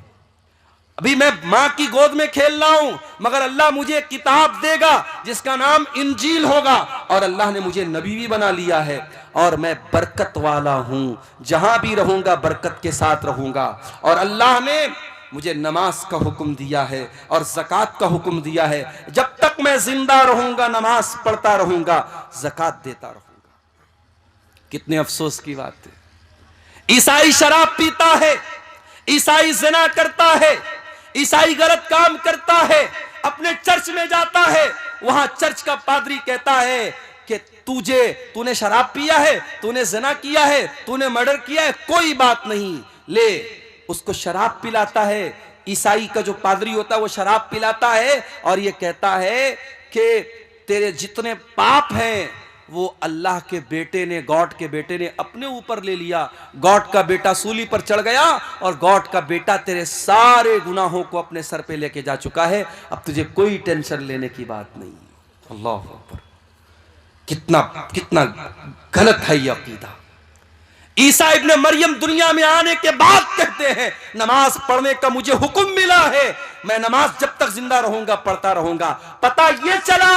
अभी मैं मां की गोद में खेल रहा हूं मगर अल्लाह मुझे किताब देगा जिसका नाम इंजील होगा और अल्लाह ने मुझे नबी भी बना लिया है और मैं बरकत वाला हूं, जहां भी रहूंगा बरकत के साथ रहूंगा। और अल्लाह ने मुझे नमाज का हुक्म दिया है और ज़कात का हुक्म दिया है। जब तक मैं जिंदा रहूंगा नमाज पढ़ता रहूंगा, ज़कात देता रहूंगा। कितने अफसोस की बात है। ईसाई शराब पीता है, ईसाई ज़िना करता है, ईसाई गलत काम करता है, अपने चर्च में जाता है, वहां चर्च का पादरी कहता है कि तूने शराब पिया है, तूने ज़िना किया है, तूने मर्डर किया है, कोई बात नहीं, ले उसको शराब पिलाता है। ईसाई का जो पादरी होता है वो शराब पिलाता है और ये कहता है कि तेरे जितने पाप हैं वो अल्लाह के बेटे ने, गॉड के बेटे ने अपने ऊपर ले लिया। गॉड का बेटा सूली पर चढ़ गया और गॉड का बेटा तेरे सारे गुनाहों को अपने सर पे लेके जा चुका है, अब तुझे कोई टेंशन लेने की बात नहीं। अल्लाह अकबर, कितना कितना गलत है ये अकीदा। ईसा इब्ने मरियम दुनिया में आने के बाद कहते हैं नमाज पढ़ने का मुझे हुक्म मिला है, मैं नमाज जब तक जिंदा रहूंगा पढ़ता रहूंगा। पता ये चला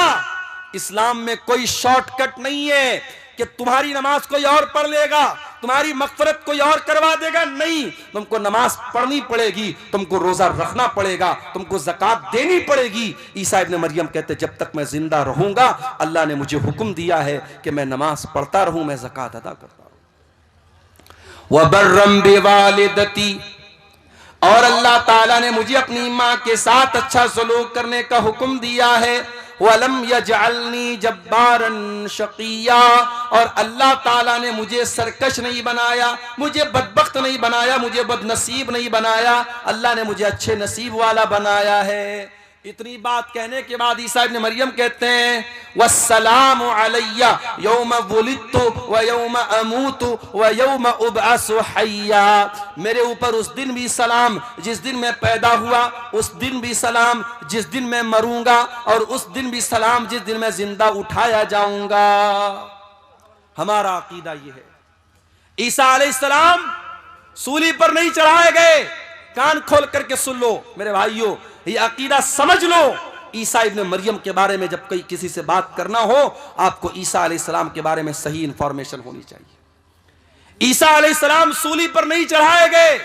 इस्लाम में कोई शॉर्टकट नहीं है कि तुम्हारी नमाज कोई और पढ़ लेगा, तुम्हारी मगफरत कोई और करवा देगा। नहीं, तुमको नमाज पढ़नी पड़ेगी, तुमको रोजा रखना पड़ेगा, तुमको ज़कात देनी पड़ेगी। ईसा इब्ने मरियम कहते जब तक मैं जिंदा रहूंगा अल्लाह ने मुझे हुक्म दिया है कि मैं नमाज पढ़ता रहूं, मैं ज़कात अदा करता रहूं। वबर्रम बिवालिदती, और अल्लाह ताला ने मुझे अपनी माँ के साथ अच्छा सलूक करने का हुक्म दिया है। वलम यजअलनी जब्बारन शकिया, और अल्लाह ताला ने मुझे सरकश नहीं बनाया, मुझे बदबख्त नहीं बनाया, मुझे बदनसीब नहीं बनाया, अल्लाह ने मुझे अच्छे नसीब वाला बनाया है। इतनी बात कहने के बाद ईसा इब्ने मरियम कहते हैं वस्सलामु अलैया यौम वुलिदतु व यौम अमूतु व यौम उबअसु हय्या, मेरे ऊपर उस दिन भी सलाम जिस दिन मैं पैदा हुआ, उस दिन भी सलाम जिस दिन मैं मरूंगा, और उस दिन भी सलाम जिस दिन मैं जिंदा उठाया जाऊंगा। हमारा अकीदा यह है। ईसा अलैहिस्सलाम सूली पर नहीं चढ़ाए गए। कान खोल करके सुन लो मेरे भाइयों, ये अकीदा समझ लो। ईसा इब्ने मरियम के बारे में जब कोई किसी से बात करना हो, आपको ईसा अलैहिस्सलाम के बारे में सही इंफॉर्मेशन होनी चाहिए। ईसा अलैहिस्सलाम सूली पर नहीं चढ़ाए गए,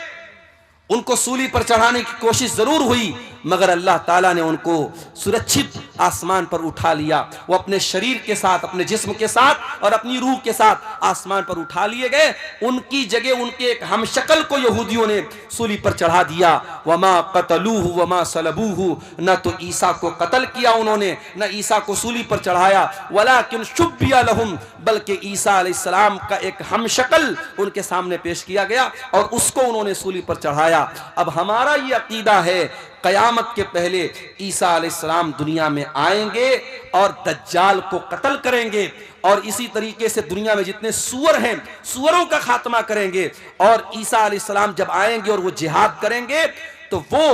उनको सूली पर चढ़ाने की कोशिश जरूर हुई मगर अल्लाह ताला ने उनको सुरक्षित आसमान पर उठा लिया। वो अपने शरीर के साथ, अपने जिस्म के साथ और अपनी रूह के साथ आसमान पर उठा लिए गए। उनकी जगह उनके एक हमशक्ल को यहूदियों ने सूली पर चढ़ा दिया। वमा कतलूहु वमा सलबूहु, न तो ईसा को कत्ल किया उन्होंने, न ईसा को सूली पर चढ़ाया। वलाकिन शुब्बिया लहुम, बल्कि ईसा अलैहिस्सलाम का एक हमशक्ल उनके सामने पेश किया गया और उसको उन्होंने सूली पर चढ़ाया। अब हमारा ये अकीदा है कयामत के पहले ईसा अलैहिस्सलाम दुनिया में आएंगे और दज्जाल को कत्ल करेंगे और इसी तरीके से दुनिया में जितने सूअर हैं सूअरों का खात्मा करेंगे। और ईसा अलैहिस्सलाम जब आएंगे और वो जिहाद करेंगे तो वो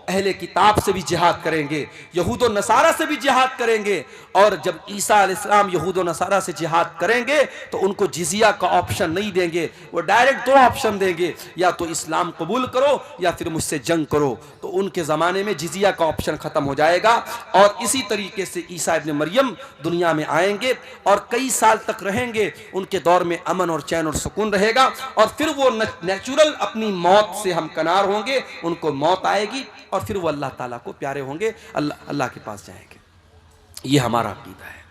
अहले किताब से भी जिहाद करेंगे, यहूद और नसारा से भी जिहाद करेंगे। और जब ईसा अलैहिस्सलाम यहूद और नसारा से जिहाद करेंगे तो उनको जिजिया का ऑप्शन नहीं देंगे, वो डायरेक्ट दो ऑप्शन देंगे, या तो इस्लाम कबूल करो या फिर मुझसे जंग करो। तो उनके ज़माने में जिजिया का ऑप्शन ख़त्म हो जाएगा। और इसी तरीके से ईसा इब्ने मरियम दुनिया में आएंगे और कई साल तक रहेंगे, उनके दौर में अमन और चैन और सुकून रहेगा। और फिर वो नेचुरल अपनी मौत से हमकनार होंगे, उनको मौत आएगी और फिर वो अल्लाह ताला को प्यारे होंगे, अल्लाह के पास जाएंगे। ये हमारा अकीदा है।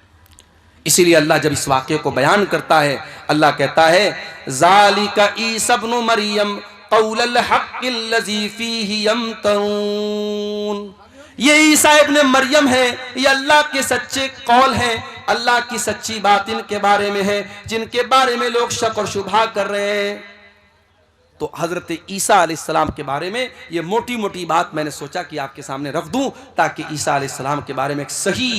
इसीलिए अल्लाह जब इस वाक़े को बयान करता है, अल्लाह कहता है ज़ालिका ईसा इब्नु मरियम क़ौलुल हक़्क़िल्लज़ी फ़ीही यम्तरून, ये ईसा इब्ने मरियम है, ये अल्लाह के सच्चे कौल हैं, अल्लाह की सच्ची बात इनके बारे में है जिनके बारे में लोग शक और शुबहा कर रहे हैं। तो हज़रत ईसा अलैहिस्सलाम के बारे में ये मोटी मोटी बात मैंने सोचा कि आपके सामने रख दूं, ताकि ईसा अलैहिस्सलाम के बारे में एक सही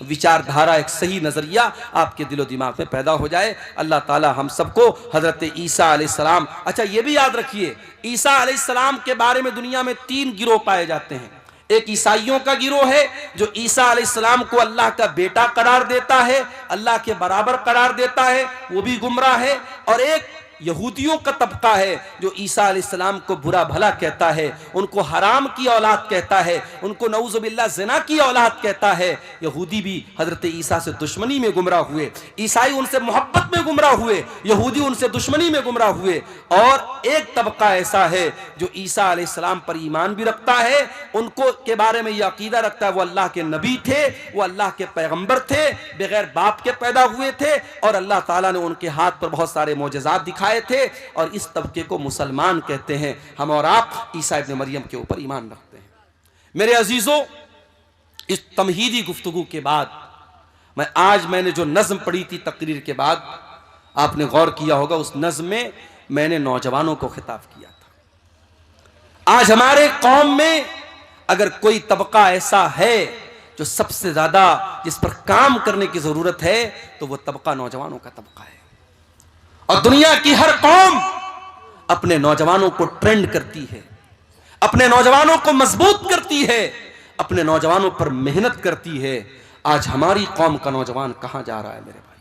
विचारधारा, एक सही नज़रिया आपके दिलो दिमाग में पैदा हो जाए। अल्लाह ताला हम सबको हज़रत ईसा अलैहिस्सलाम, अच्छा ये भी याद रखिए, ईसा अलैहिस्सलाम के बारे में दुनिया में 3 गिरोह पाए जाते हैं। एक ईसाइयों का गिरोह है जो ईसा अलैहिस्सलाम को अल्लाह का बेटा करार देता है, अल्लाह के बराबर करार देता है, वो भी गुमराह है। और एक यहूदियों का तबका है जो ईसा अलैहिस्सलाम को बुरा भला कहता है, उनको हराम की औलाद कहता है, उनको नऊज़ुबिल्लाह ज़िना की औलाद कहता है। यहूदी भी हज़रत ईसा से दुश्मनी में गुमराह हुए, ईसाई उनसे मोहब्बत में गुमराह हुए, यहूदी उनसे दुश्मनी में गुमराह हुए। और एक तबका ऐसा है जो ईसा अलैहिस्सलाम पर ईमान भी रखता है, उनको के बारे में यह अकीदा रखता है वो अल्लाह के नबी थे, वो अल्लाह के पैगंबर थे, बगैर बाप के पैदा हुए थे, और अल्लाह ताला ने उनके हाथ पर बहुत सारे मोजज़ात दिखाए थे। और इस तबके को मुसलमान कहते हैं। हम और आप ईसा इब्न मरियम के ऊपर ईमान रखते हैं। मेरे अजीजों, इस तमहीदी गुफ्तगू के बाद मैंने जो नज्म पढ़ी थी तकरीर के बाद, आपने गौर किया होगा उस नज्म में मैंने नौजवानों को खिताब किया था। आज हमारे कौम में अगर कोई तबका ऐसा है जो सबसे ज्यादा जिस पर काम करने की जरूरत है तो वो तबका नौजवानों का तबका है। और दुनिया की हर कौम अपने नौजवानों को ट्रेंड करती है, अपने नौजवानों को मजबूत करती है, अपने नौजवानों पर मेहनत करती है। आज हमारी कौम का नौजवान कहां जा रहा है मेरे भाई?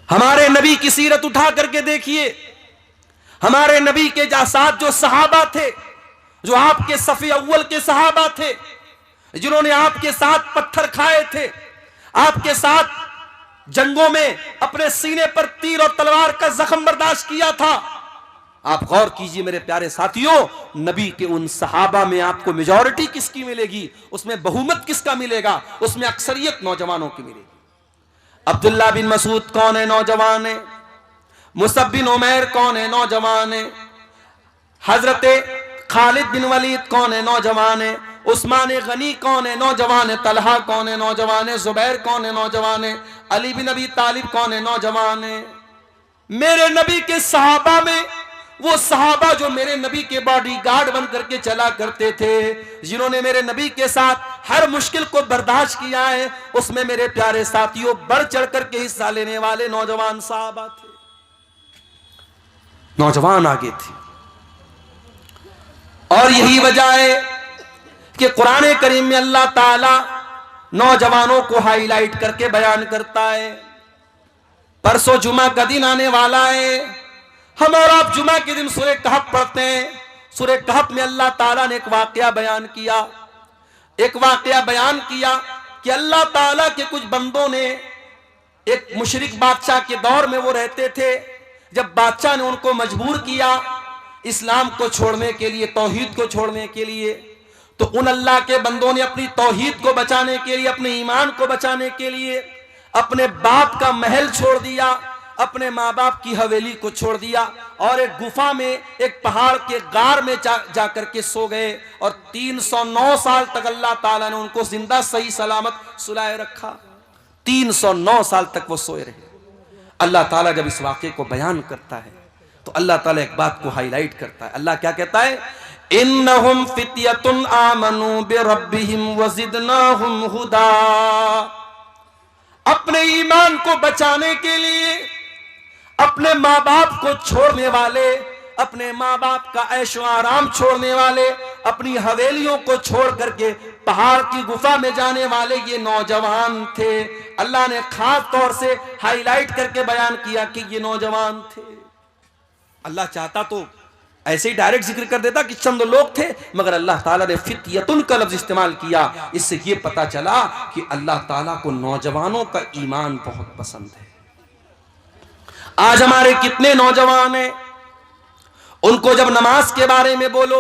हमारे नबी की सीरत उठा करके देखिए। हमारे नबी के साथ जो सहाबा थे, जो आपके सफ़े अव्वल के सहाबा थे, जिन्होंने आपके साथ पत्थर खाए थे, आपके साथ जंगों में अपने सीने पर तीर और तलवार का जख्म बर्दाश्त किया था। आप गौर कीजिए मेरे प्यारे साथियों, नबी के उन सहाबा में आपको मेजॉरिटी किसकी मिलेगी, उसमें बहुमत किसका मिलेगा? उसमें अक्सरियत नौजवानों की मिलेगी। अब्दुल्ला बिन मसूद कौन है? नौजवान है। मुसअब बिन उमैर कौन है? नौजवान है। हजरत खालिद बिन वलीद कौन है? नौजवान है। उस्मान गनी कौन है? नौजवान है। तलहा कौन है? नौजवान है। जुबैर कौन है? नौजवान है। अली बिन अबी तालिब कौन है? नौजवान है। मेरे नबी के सहाबा में वो सहाबा जो मेरे नबी के बॉडीगार्ड बन करके चला करते थे, जिन्होंने मेरे नबी के साथ हर मुश्किल को बर्दाश्त किया है, उसमें मेरे प्यारे साथियों बढ़ चढ़ करके हिस्सा लेने वाले नौजवान सहाबा थे। नौजवान आगे थे। और यही वजह है कि कुरान करीम में अल्लाह ताला नौजवानों को हाईलाइट करके बयान करता है। परसों जुमा का दिन आने वाला है। हम और आप जुमा के दिन सूरह कहफ पढ़ते हैं। सूरह कहफ में अल्लाह ताला ने एक वाकया बयान किया कि अल्लाह ताला के कुछ बंदों ने, एक मुशरिक बादशाह के दौर में वो रहते थे, जब बादशाह ने उनको मजबूर किया इस्लाम को छोड़ने के लिए, तौहीद को छोड़ने के लिए, तो उन अल्लाह के बंदों ने अपनी तौहीद को बचाने के लिए, अपने ईमान को बचाने के लिए अपने बाप का महल छोड़ दिया, अपने माँ बाप की हवेली को छोड़ दिया और एक गुफा में, एक पहाड़ के गार में जा करके सो गए। और 309 साल तक अल्लाह ताला ने उनको जिंदा सही सलामत सुलाए रखा। 309 साल तक वो सोए रहे। अल्लाह ताला जब इस वाक़े को बयान करता है तो अल्लाह ताला एक बात को हाईलाइट करता है। अल्लाह क्या कहता है? इन्नहुम फित्यतुन आमनू बिरब्बिहिम वज़िदनाहुम हुदा। अपने ईमान को बचाने के लिए अपने माँ बाप को छोड़ने वाले, अपने माँ बाप का ऐशो आराम छोड़ने वाले, अपनी हवेलियों को छोड़ करके पहाड़ की गुफा में जाने वाले ये नौजवान थे। अल्लाह ने खास तौर से हाईलाइट करके बयान किया कि ये नौजवान थे। अल्लाह चाहता तो ऐसे ही डायरेक्ट जिक्र कर देता कि चंद लोग थे, मगर अल्लाह ताला ने फित्यतुन का लफ्ज इस्तेमाल किया। इससे ये पता चला कि अल्लाह ताला को नौजवानों का ईमान बहुत पसंद है। आज हमारे कितने नौजवान हैं, उनको जब नमाज के बारे में बोलो,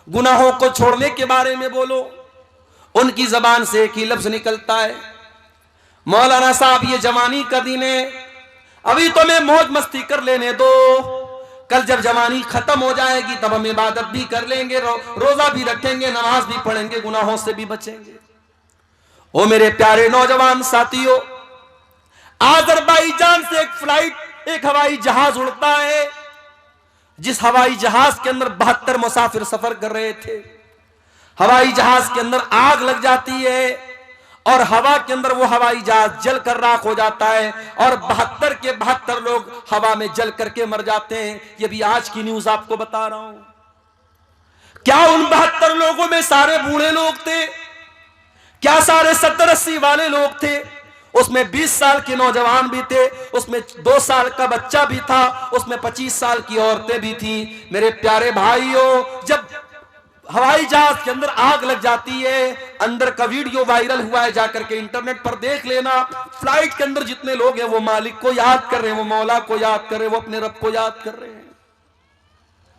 गुनाहों को छोड़ने के बारे में बोलो, उनकी जबान से एक ही लफ्ज निकलता है, मौलाना साहब ये जवानी का दिन है, अभी तो मैं मौज मस्ती कर लेने दो, कल जब जवानी खत्म हो जाएगी तब हम इबादत भी कर लेंगे, रोजा भी रखेंगे, नमाज भी पढ़ेंगे, गुनाहों से भी बचेंगे। ओ मेरे प्यारे नौजवान साथियों, अज़रबैजान से एक फ्लाइट, एक हवाई जहाज उड़ता है, जिस हवाई जहाज के अंदर 72 मुसाफिर सफर कर रहे थे, हवाई जहाज के अंदर आग लग जाती है और हवा के अंदर वो हवाई जहाज जल कर राख हो जाता है और 72 के 72 लोग हवा में जल करके मर जाते हैं। ये भी आज की न्यूज आपको बता रहा हूं। क्या उन 72 लोगों में सारे बूढ़े लोग थे? क्या सारे 70-80 वाले लोग थे? उसमें 20 साल के नौजवान भी थे, उसमें 2 साल का बच्चा भी था, उसमें 25 साल की औरतें भी थी। मेरे प्यारे भाइयों, जब हवाई जहाज के अंदर आग लग जाती है, अंदर का वीडियो वायरल हुआ है, जाकर के इंटरनेट पर देख लेना। फ्लाइट के अंदर जितने लोग हैं वो मालिक को याद कर रहे हैं, वो मौला को याद कर रहे हैं, वो अपने रब को याद कर रहे हैं।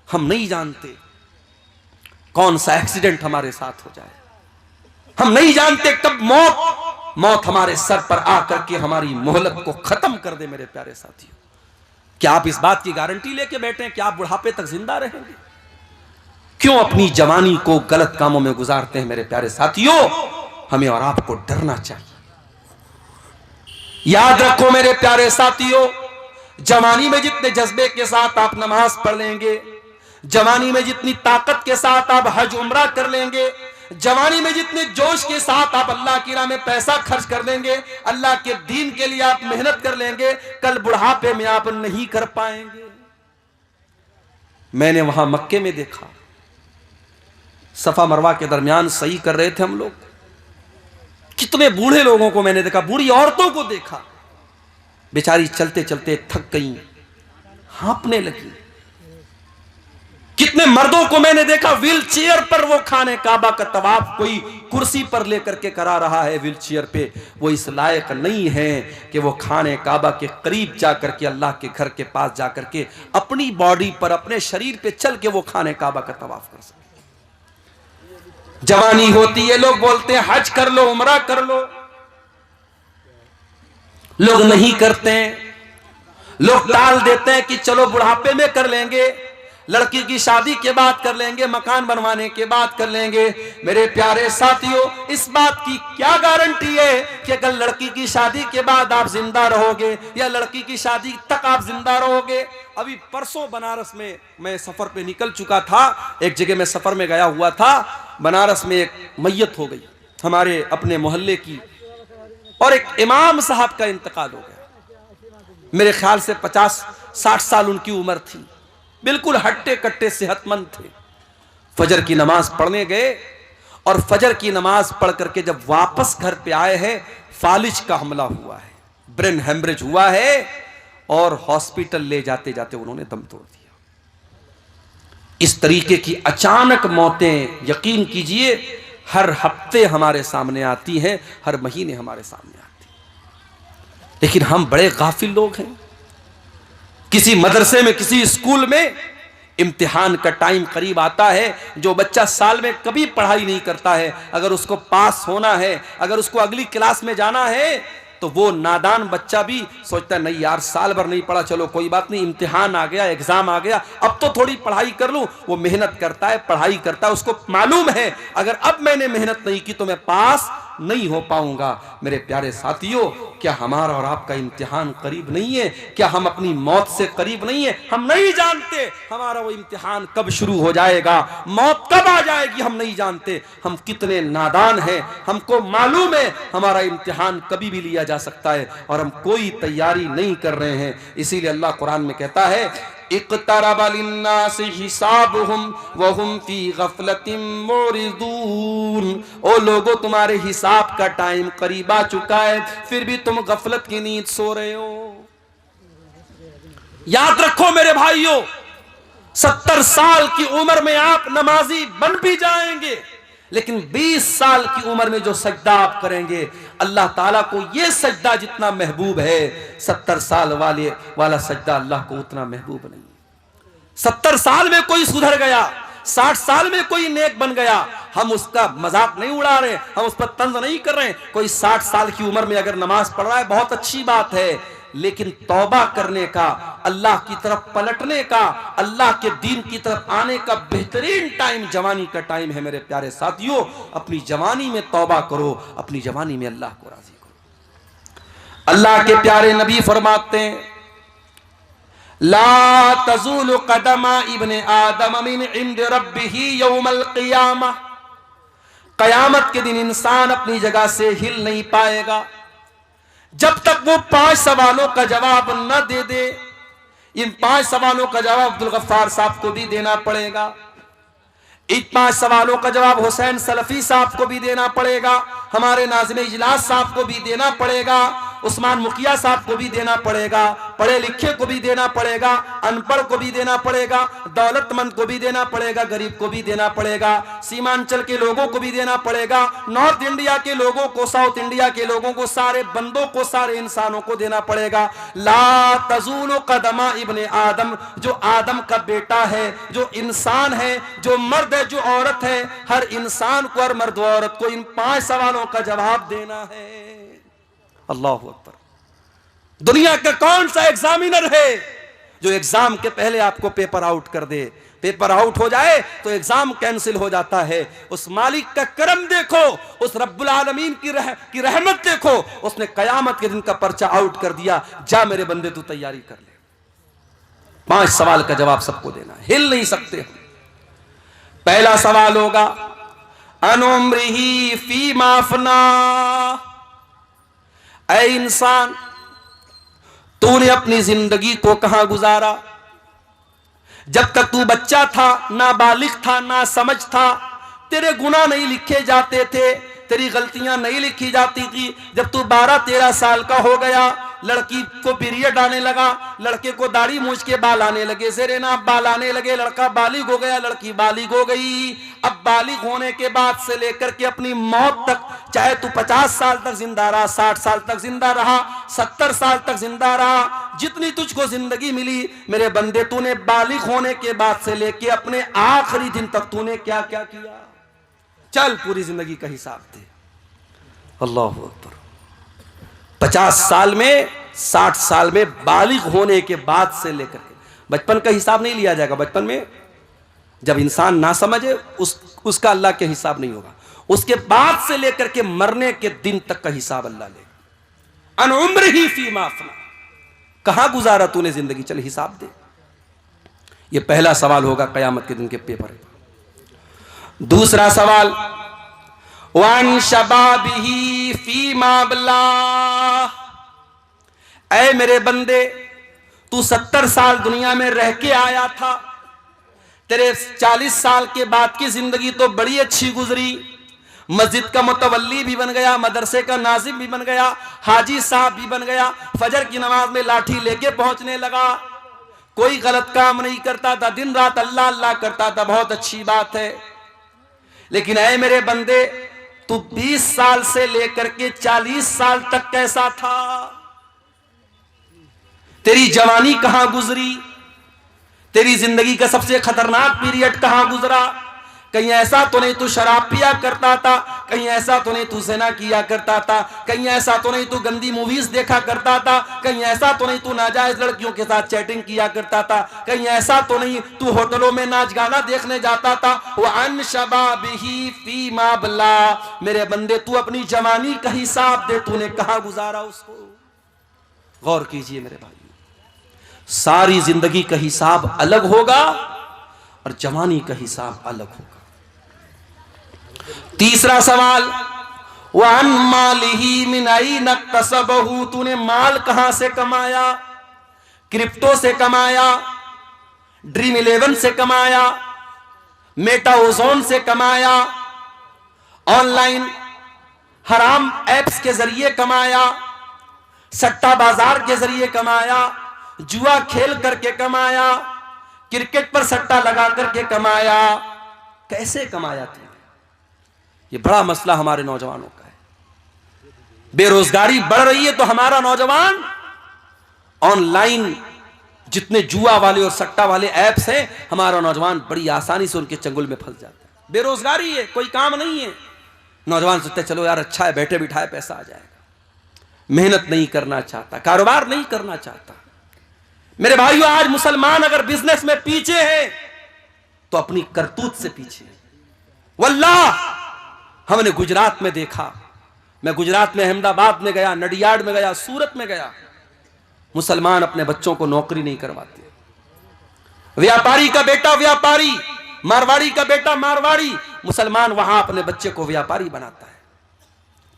हम नहीं जानते कौन सा एक्सीडेंट हमारे साथ हो जाए, हम नहीं जानते कब मौत हमारे सर पर आकर के हमारी मोहलत को खत्म कर दे। मेरे प्यारे साथियों, क्या आप इस बात की गारंटी लेके बैठे हैं कि आप बुढ़ापे तक जिंदा रहेंगे? क्यों अपनी जवानी को गलत कामों में गुजारते हैं? मेरे प्यारे साथियों, हमें और आपको डरना चाहिए। याद रखो मेरे प्यारे साथियों, जवानी में जितने जज्बे के साथ आप नमाज पढ़ लेंगे, जवानी में जितनी ताकत के साथ आप हज उम्रा कर लेंगे, जवानी में जितने जोश के साथ आप अल्लाह की राह में पैसा खर्च कर देंगे, अल्लाह के दीन के लिए आप मेहनत कर लेंगे, कल बुढ़ापे में आप नहीं कर पाएंगे। मैंने वहां मक्के में देखा, सफा मरवा के दरमियान सही कर रहे थे हम लोग, कितने बूढ़े लोगों को मैंने देखा, बूढ़ी औरतों को देखा, बेचारी चलते चलते थक गई, हांफने लगी। कितने मर्दों को मैंने देखा व्हील चेयर पर, वो खाने काबा का तवाफ कोई कुर्सी पर लेकर के करा रहा है व्हील चेयर पे। वो इस लायक नहीं है कि वो खाने काबा के करीब जाकर के, अल्लाह के घर के पास जाकर के अपनी बॉडी पर, अपने शरीर पे चल के वो खाने काबा का तवाफ कर सके। जवानी होती है, लोग बोलते हैं हज कर लो, उमरा कर लो, लोग नहीं करते हैं, लोग टाल देते हैं कि चलो बुढ़ापे में कर लेंगे, लड़की की शादी के बाद कर लेंगे, मकान बनवाने के बाद कर लेंगे। मेरे प्यारे साथियों, इस बात की क्या गारंटी है कि अगर लड़की की शादी के बाद आप जिंदा रहोगे या लड़की की शादी तक आप जिंदा रहोगे? अभी परसों बनारस में मैं सफर पे निकल चुका था, एक जगह मैं सफर में गया हुआ था, बनारस में एक मैयत हो गई हमारे अपने मोहल्ले की, और एक इमाम साहब का इंतकाल हो गया। मेरे ख्याल से 50-60 साल उनकी उम्र थी, बिल्कुल हट्टे कट्टे सेहतमंद थे। फजर की नमाज पढ़ने गए और फजर की नमाज पढ़ करके जब वापस घर पे आए हैं, फालिज का हमला हुआ है, ब्रेन हेमरेज हुआ है और हॉस्पिटल ले जाते जाते उन्होंने दम तोड़ दिया। इस तरीके की अचानक मौतें, यकीन कीजिए, हर हफ्ते हमारे सामने आती हैं, हर महीने हमारे सामने आती हैं। लेकिन हम बड़े गाफिल लोग हैं। किसी मदरसे में, किसी स्कूल में इम्तिहान का टाइम करीब आता है, जो बच्चा साल में कभी पढ़ाई नहीं करता है, अगर उसको पास होना है, अगर उसको अगली क्लास में जाना है, तो वो नादान बच्चा भी सोचता है नहीं यार, साल भर नहीं पढ़ा, चलो कोई बात नहीं, इम्तिहान आ गया, एग्जाम आ गया, अब तो थोड़ी पढ़ाई कर लूं। वो मेहनत करता है, पढ़ाई करता है, उसको मालूम है अगर अब मैंने मेहनत नहीं की तो मैं पास नहीं हो पाऊंगा। मेरे प्यारे साथियों, क्या हमारा और आपका इम्तिहान करीब नहीं है? क्या हम अपनी मौत से करीब नहीं है? हम नहीं जानते हमारा वो इम्तिहान कब शुरू हो जाएगा, मौत कब आ जाएगी, हम नहीं जानते। हम कितने नादान हैं, हमको मालूम है हमारा इम्तिहान कभी भी लिया जा सकता है और हम कोई तैयारी नहीं कर रहे हैं। इसीलिए अल्लाह कुरान में कहता है, इक़्तरब लिन्नासि हिसाबुहुम व हुम फी गफलतिन मुरिदून। ओ लोगों, तुम्हारे हिसाब का टाइम करीब आ चुका है, फिर भी तुम गफलत की नींद सो रहे हो। याद रखो मेरे भाइयों, 70 साल की उम्र में आप नमाजी बन भी जाएंगे, लेकिन 20 साल की उम्र में जो सजदा आप करेंगे, अल्लाह ताला को यह सजदा जितना महबूब है, 70 साल वाला सजदा अल्लाह को उतना महबूब नहीं। 70 साल में कोई सुधर गया, 60 साल में कोई नेक बन गया, हम उसका मजाक नहीं उड़ा रहे, हम उस पर तंज नहीं कर रहे। कोई 60 साल की उम्र में अगर नमाज पढ़ रहा है, बहुत अच्छी बात है, लेकिन तौबा करने का, अल्लाह की तरफ पलटने का, अल्लाह के दीन की तरफ आने का बेहतरीन टाइम जवानी का टाइम है। मेरे प्यारे साथियों, अपनी जवानी में तौबा करो, अपनी जवानी में अल्लाह को राजी करो। अल्लाह के प्यारे नबी फरमाते हैं, ला तज़ूलु क़दमा इब्ने आदम मिन इंद रब्बिही यौमल क़ियामा, क़यामत के दिन इंसान अपनी जगह से हिल नहीं पाएगा जब तक वो 5 सवालों का जवाब न दे दे। इन 5 सवालों का जवाब अब्दुल गफ्फार साहब को भी देना पड़ेगा, इन 5 सवालों का जवाब हुसैन सलफी साहब को भी देना पड़ेगा, हमारे नाज़िम इजलास साहब को भी देना पड़ेगा, उस्मान मुखिया साहब को भी देना पड़ेगा, पढ़े लिखे को भी देना पड़ेगा, अनपढ़ को भी देना पड़ेगा, दौलतमंद को भी देना पड़ेगा, गरीब को भी देना पड़ेगा, सीमांचल के लोगों को भी देना पड़ेगा, नॉर्थ इंडिया के लोगों को, साउथ इंडिया के लोगों को, सारे बंदों को, सारे इंसानों को देना पड़ेगा। ला तज़ूलु क़दमा इब्ने आदम, जो आदम का बेटा है, जो इंसान है, जो मर्द है, जो औरत है, हर इंसान को, हर मर्द औरत को इन 5 सवालों का जवाब देना है। अल्लाह अकबर। दुनिया का कौन सा एग्जामिनर है जो एग्जाम के पहले आपको पेपर आउट कर दे? पेपर आउट हो जाए तो एग्जाम कैंसिल हो जाता है। उस मालिक का करम देखो, उस रब्बुल आलमीन की रहमत देखो, उसने कयामत के दिन का पर्चा आउट कर दिया। जा मेरे बंदे तू तैयारी कर ले। 5 सवाल का जवाब सबको देना है, हिल नहीं सकते। पहला सवाल होगा अनुम्रिही फीमा अफना, ऐ इंसान तूने अपनी जिंदगी को कहां गुजारा? जब तक तू बच्चा था, ना बालिग था, ना समझ था, तेरे गुनाह नहीं लिखे जाते थे, तेरी गलतियां नहीं लिखी जाती थी। जब तू 12-13 साल का हो गया, लड़की को पीरियड आने लगा, लड़के को दाढ़ी मूछ के बाल आने लगे, सेरेना बाल आने लगे, लड़का बालिग हो गया, लड़की बालिग हो गई। अब बालिग होने के बाद से लेकर के अपनी मौत तक, चाहे तू 50 साल तक जिंदा रहा, 60 साल तक जिंदा रहा, 70 साल तक जिंदा रहा, जितनी तुझको जिंदगी मिली मेरे बंदे, तूने बालिग होने के बाद से लेके अपने आखिरी दिन तक तूने क्या क्या किया? चल पूरी जिंदगी का हिसाब दे। अल्लाह अकबर। 50 साल में, 60 साल में, बालिग होने के बाद से लेकर के, बचपन का हिसाब नहीं लिया जाएगा। बचपन में जब इंसान ना समझे उसका अल्लाह के हिसाब नहीं होगा। उसके बाद से लेकर के मरने के दिन तक का हिसाब अल्लाह लेगा। अन उम्रिही फीमा अफना, कहां गुजारा तूने जिंदगी, चल हिसाब दे। यह पहला सवाल होगा कयामत के दिन के पेपर में। दूसरा सवाल वन शबाबिही फीमा अबला, ऐ मेरे बंदे तू 70 साल दुनिया में रह के आया था, तेरे 40 साल के बाद की जिंदगी तो बड़ी अच्छी गुजरी। मस्जिद का मुतवल्ली भी बन गया, मदरसे का नाजिम भी बन गया, हाजी साहब भी बन गया, फजर की नमाज में लाठी लेके पहुंचने लगा, कोई गलत काम नहीं करता था, दिन रात अल्लाह अल्लाह करता था, बहुत अच्छी बात है। लेकिन ऐ मेरे बंदे तू 20 साल से लेकर के 40 साल तक कैसा था? तेरी जवानी कहां गुजरी? तेरी जिंदगी का सबसे खतरनाक पीरियड कहां गुजरा? कहीं ऐसा तो नहीं तू शराब पिया करता था, कहीं ऐसा तो नहीं तू ज़िना किया करता था, कहीं ऐसा तो नहीं तू गंदी मूवीज देखा करता था, कहीं ऐसा तो नहीं तू नाजायज लड़कियों के साथ चैटिंग किया करता था, कहीं ऐसा तो नहीं तू होटलों में नाच गाना देखने जाता था। वअन शबाबिही फीमा अबला, मेरे बंदे तू अपनी जवानी का हिसाब दे, तूने कहां गुजारा उसको? गौर कीजिए मेरे भाई, सारी जिंदगी का हिसाब अलग होगा और जवानी का हिसाब अलग होगा। तीसरा सवाल वन मालिही मिन ऐन इक्तसबहू, तूने माल कहां से कमाया? क्रिप्टो से कमाया, ड्रीम 11 से कमाया, मेटा ओजोन से कमाया, ऑनलाइन हराम एप्स के जरिए कमाया, सट्टा बाजार के जरिए कमाया, जुआ खेल करके कमाया, क्रिकेट पर सट्टा लगा करके कमाया, कैसे कमाया तूने? ये बड़ा मसला हमारे नौजवानों का है। बेरोजगारी बढ़ रही है तो हमारा नौजवान ऑनलाइन जितने जुआ वाले और सट्टा वाले ऐप्स हैं, हमारा नौजवान बड़ी आसानी से उनके चंगुल में फंस जाता है। बेरोजगारी है, कोई काम नहीं है, नौजवान सोचते चलो यार अच्छा है, बैठे बिठाए पैसा आ जाएगा। मेहनत नहीं करना चाहता, कारोबार नहीं करना चाहता। मेरे भाइयों, आज मुसलमान अगर बिजनेस में पीछे है तो अपनी करतूत से पीछे है। वल्लाह हमने गुजरात में देखा, मैं गुजरात में अहमदाबाद में गया, नडियाड में गया, सूरत में गया, मुसलमान अपने बच्चों को नौकरी नहीं करवाते। व्यापारी का बेटा व्यापारी, मारवाड़ी का बेटा मारवाड़ी, मुसलमान वहां अपने बच्चे को व्यापारी बनाता है।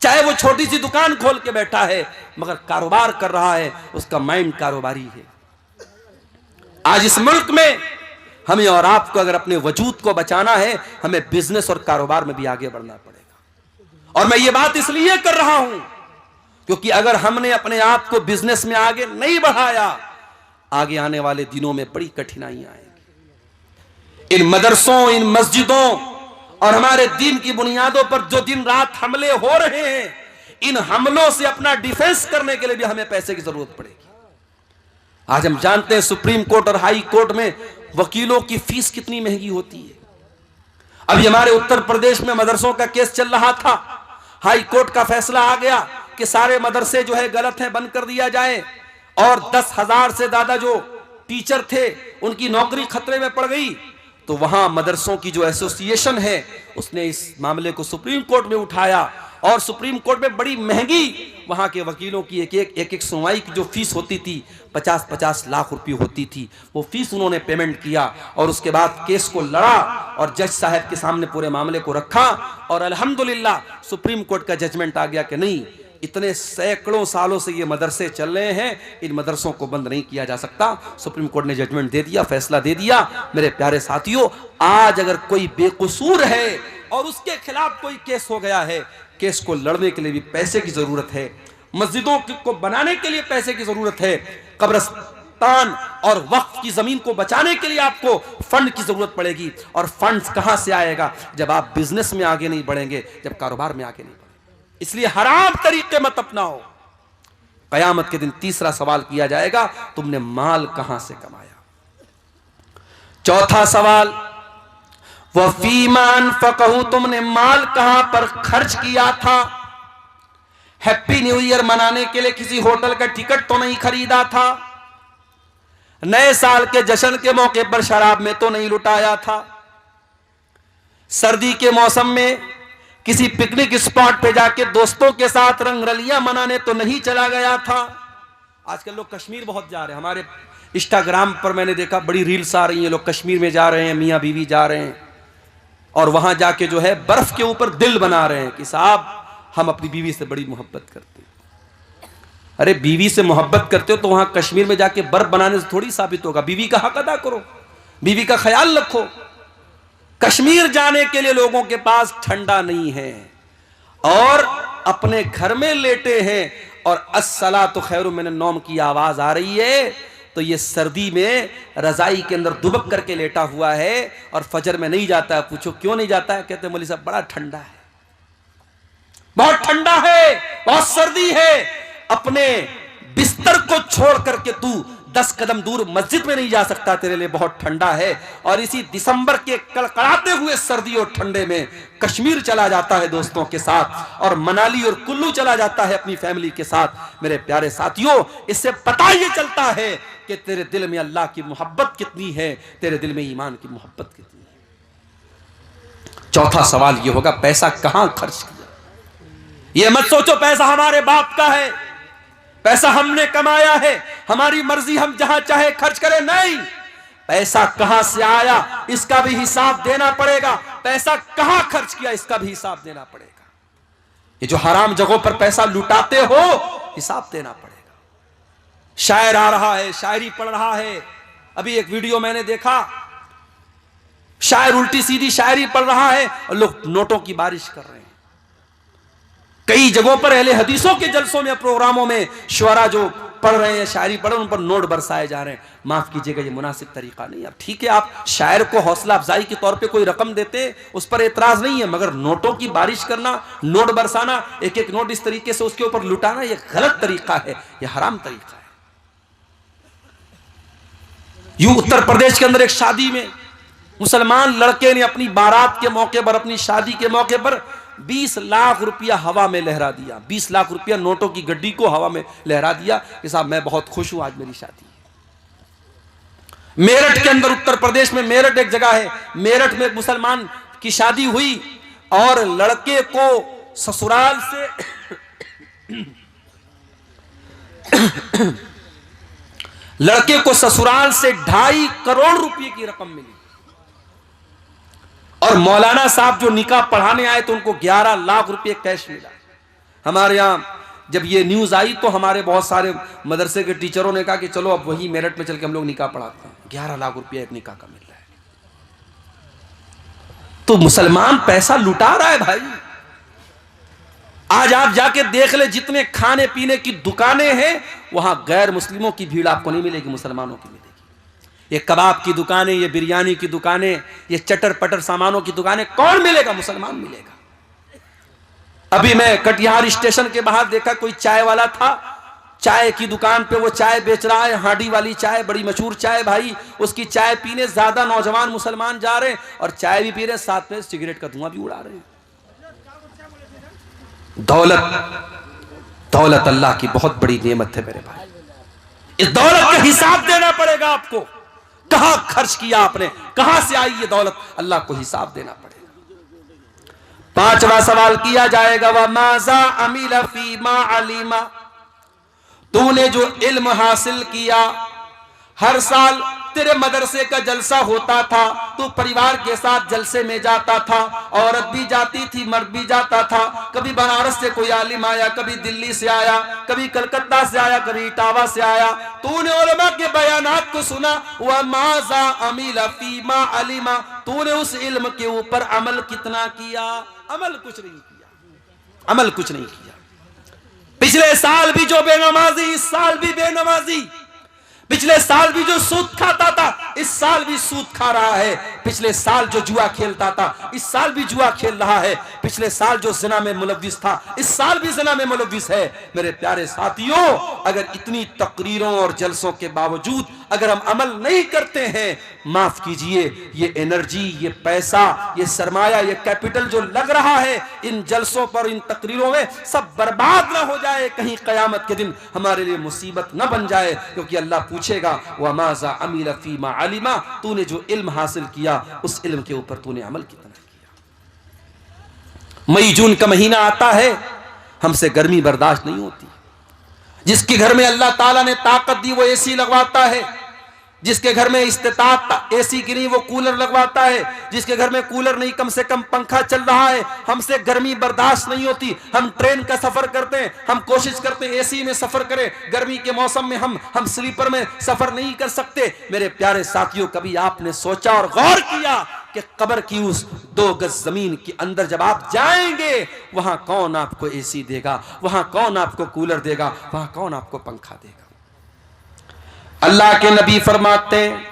चाहे वो छोटी सी दुकान खोल के बैठा है मगर कारोबार कर रहा है, उसका माइंड कारोबारी है। आज इस मुल्क में हमें और आपको अगर अपने वजूद को बचाना है, हमें बिजनेस और कारोबार में भी आगे बढ़ना पड़ेगा। और मैं ये बात इसलिए कर रहा हूं क्योंकि अगर हमने अपने आप को बिजनेस में आगे नहीं बढ़ाया, आगे आने वाले दिनों में बड़ी कठिनाइयां आएंगी। इन मदरसों, इन मस्जिदों और हमारे दीन की बुनियादों पर जो दिन रात हमले हो रहे हैं, इन हमलों से अपना डिफेंस करने के लिए भी हमें पैसे की जरूरत पड़ेगी। आज हम जानते हैं सुप्रीम कोर्ट और हाई कोर्ट में वकीलों की फीस कितनी महंगी होती है। अभी हमारे उत्तर प्रदेश में मदरसों का केस चल रहा था, हाई कोर्ट का फैसला आ गया कि सारे मदरसे जो है गलत हैं, बंद कर दिया जाए। और 10,000 से ज्यादा जो टीचर थे उनकी नौकरी खतरे में पड़ गई। तो वहां मदरसों की जो एसोसिएशन है उसने इस मामले को सुप्रीम कोर्ट में उठाया और सुप्रीम कोर्ट में बड़ी महंगी वहां के वकीलों की एक सुनवाई की जो फीस होती थी 50-50 लाख रुपए होती थी, वो फीस उन्होंने पेमेंट किया और उसके बाद केस को लड़ा और जज साहब के सामने पूरे मामले को रखा और अल्हम्दुलिल्लाह सुप्रीम कोर्ट का जजमेंट आ गया कि नहीं, इतने सैकड़ों सालों से ये मदरसे चल रहे हैं, इन मदरसों को बंद नहीं किया जा सकता। सुप्रीम कोर्ट ने जजमेंट दे दिया, फैसला दे दिया। मेरे प्यारे साथियों, आज अगर कोई बेकसूर है और उसके खिलाफ कोई केस हो गया है, केस को लड़ने के लिए भी पैसे की जरूरत है, मस्जिदों को बनाने के लिए पैसे की जरूरत है, कब्रिस्तान और वक्फ की जमीन को बचाने के लिए आपको फंड की जरूरत पड़ेगी। और फंड्स कहां से आएगा? जब आप बिजनेस में आगे नहीं बढ़ेंगे, जब कारोबार में आगे नहीं बढ़ेंगे। इसलिए हराम तरीके मत अपनाओ। कयामत के दिन तीसरा सवाल किया जाएगा, तुमने माल कहां से कमाया। चौथा सवाल, वफीमा अनफक़हू, तुमने माल कहां पर खर्च किया था। हैप्पी न्यू ईयर मनाने के लिए किसी होटल का टिकट तो नहीं खरीदा था, नए साल के जश्न के मौके पर शराब में तो नहीं लुटाया था, सर्दी के मौसम में किसी पिकनिक स्पॉट पे जाके दोस्तों के साथ रंगरलियां मनाने तो नहीं चला गया था। आजकल लोग कश्मीर बहुत जा रहे हैं, हमारे इंस्टाग्राम पर मैंने देखा बड़ी रील्स आ रही हैं, लोग कश्मीर में जा रहे हैं, मियाँ बीवी जा रहे हैं और वहां जाके जो है बर्फ के ऊपर दिल बना रहे हैं कि साहब हम अपनी बीवी से बड़ी मोहब्बत करते हैं। अरे बीवी से मोहब्बत करते हो तो वहां कश्मीर में जाके बर्फ बनाने से थोड़ी साबित होगा। बीवी का हक अदा करो, बीवी का ख्याल रखो। कश्मीर जाने के लिए लोगों के पास ठंडा नहीं है और अपने घर में लेटे हैं और अस्सलातु खैरुम मिनन नौम की आवाज आ रही है, तो ये सर्दी में रजाई के अंदर दुबक करके लेटा हुआ है और फजर में नहीं जाता है। पूछो क्यों नहीं जाता है? कहते मौलवी साहब बड़ा ठंडा है, बहुत ठंडा है, बहुत सर्दी है। अपने बिस्तर को छोड़ करके तू 10 कदम दूर मस्जिद में नहीं जा सकता, तेरे लिए बहुत ठंडा है। और इसी दिसंबर के कड़कड़ाते हुए सर्दी और ठंडे में कश्मीर चला जाता है दोस्तों के साथ और मनाली और कुल्लू चला जाता है अपनी फैमिली के साथ। मेरे प्यारे साथियों, इससे पता ये चलता है कि तेरे दिल में अल्लाह की मोहब्बत कितनी है, तेरे दिल में ईमान की मोहब्बत कितनी है। चौथा सवाल ये होगा, पैसा कहां खर्च किया। ये मत सोचो पैसा हमारे बाप का है, पैसा हमने कमाया है, हमारी मर्जी हम जहां चाहे खर्च करें। नहीं, पैसा कहां से आया इसका भी हिसाब देना पड़ेगा, पैसा कहां खर्च किया इसका भी हिसाब देना पड़ेगा। ये जो हराम जगहों पर पैसा लुटाते हो, हिसाब देना पड़ेगा। शायर आ रहा है, शायरी पढ़ रहा है। अभी एक वीडियो मैंने देखा, शायर उल्टी सीधी शायरी पढ़ रहा है और लोग नोटों की बारिश कर रहे हैं। कई जगहों पर अहले हदीसों के जलसों में, प्रोग्रामों में शुअरा जो पढ़ रहे हैं, शायरी पढ़ रहे हैं, उन पर नोट बरसाए जा रहे हैं। माफ कीजिएगा, ये मुनासिब तरीका नहीं। अब ठीक है, आप शायर को हौसला अफजाई के तौर पे कोई रकम देते, उस पर एतराज नहीं है, मगर नोटों की बारिश करना, नोट बरसाना, एक एक नोट इस तरीके से उसके ऊपर लुटाना, यह गलत तरीका है, यह हराम तरीका है। यूं उत्तर प्रदेश के अंदर एक शादी में मुसलमान लड़के ने अपनी बारात के मौके पर, अपनी शादी के मौके पर 20 लाख रुपया हवा में लहरा दिया। 20 लाख रुपया नोटों की गड्डी को हवा में लहरा दिया कि साहब मैं बहुत खुश हूं, आज मेरी शादी है। मेरठ के अंदर, उत्तर प्रदेश में मेरठ एक जगह है, मेरठ में एक मुसलमान की शादी हुई और लड़के को ससुराल से लड़के को ससुराल से 2.5 करोड़ रुपए की रकम मिली और मौलाना साहब जो निकाह पढ़ाने आए तो उनको 11 लाख रुपए कैश मिला। हमारे यहां जब ये न्यूज आई तो हमारे बहुत सारे मदरसे के टीचरों ने कहा कि चलो अब वही मेरठ में चल के हम लोग निकाह पढ़ाते हैं। 11 लाख रुपया एक निकाह का मिल रहा है। तो मुसलमान पैसा लुटा रहा है भाई। आज आप जाके देख ले, जितने खाने पीने की दुकानें हैं वहां गैर मुस्लिमों की भीड़ आपको नहीं मिलेगी, मुसलमानों की मिलेगी। ये कबाब की दुकानें, ये बिरयानी की दुकानें, ये चटर पटर सामानों की दुकानें कौन मिलेगा? मुसलमान मिलेगा। अभी मैं कटिहार स्टेशन के बाहर देखा, कोई चाय वाला था, चाय की दुकान पे वो चाय बेच रहा है, हांडी वाली चाय, बड़ी मशहूर चाय भाई। उसकी चाय पीने ज्यादा नौजवान मुसलमान जा रहे हैं और चाय भी पी रहे हैं, साथ में सिगरेट का धुआं भी उड़ा रहे हैं। दौलत अल्लाह की बहुत बड़ी नेमत है मेरे भाई। इस दौलत का हिसाब देना पड़ेगा आपको। कहां खर्च किया आपने, कहां से आई ये दौलत, अल्लाह को हिसाब देना पड़ेगा। 5वां सवाल किया जाएगा, व माज़ा अमिला फीमा अलीमा, तूने जो इल्म हासिल किया। हर साल तेरे मदरसे का जलसा होता था, तू परिवार के साथ जलसे में जाता था, औरत भी जाती थी, मर्द भी जाता था। कभी बनारस से कोई आलिम आया, कभी दिल्ली से आया, कभी कलकत्ता से आया, कभी इटावा से आया। तूने उलमा के बयानात को सुना। व माज़ा अमिला फीमा अलीमा, तूने उस इल्म के ऊपर अमल कितना किया? अमल कुछ नहीं किया, अमल कुछ नहीं किया। पिछले साल भी जो बेनमाजी, इस साल भी बेनमाजी। पिछले साल भी जो सूद खाता था, इस साल भी सूद खा रहा है। पिछले साल जो जुआ खेलता था, इस साल भी जुआ खेल रहा है। पिछले साल जो ज़िना में मुलव्विस था, इस साल भी ज़िना में मुलव्विस है। मेरे प्यारे साथियों, अगर इतनी तकरीरों और जलसों के बावजूद अगर हम अमल नहीं करते हैं, माफ कीजिए, ये एनर्जी, ये पैसा, ये सरमाया, ये कैपिटल जो लग रहा है इन जलसों पर, इन तकरीरों में, सब बर्बाद ना हो जाए, कहीं कयामत के दिन हमारे लिए मुसीबत न बन जाए। क्योंकि अल्लाह पूछेगा, व माज़ा अमिला फीमा अलिमा, तूने जो इल्म हासिल किया उस इल्म के ऊपर तूने अमल कितना किया। मई जून का महीना आता है, हमसे गर्मी बर्दाश्त नहीं होती। जिसके घर में अल्लाह ताला ने ताकत दी वो एसी लगवाता है, जिसके घर में इस्तिताअत एसी की नहीं वो कूलर लगवाता है, जिसके घर में कूलर नहीं कम से कम पंखा चल रहा है। हमसे गर्मी बर्दाश्त नहीं होती, हम ट्रेन का सफर करते हैं, हम कोशिश करते हैं एसी में सफर करें। गर्मी के मौसम में हम स्लीपर में सफर नहीं कर सकते। मेरे प्यारे साथियों, कभी आपने सोचा और गौर किया कि कब्र की उस 2 गज जमीन के अंदर जब आप जाएंगे, वहां कौन आपको एसी देगा, वहां कौन आपको कूलर देगा, वहां कौन आपको पंखा देगा? अल्लाह के नबी फरमाते हैं,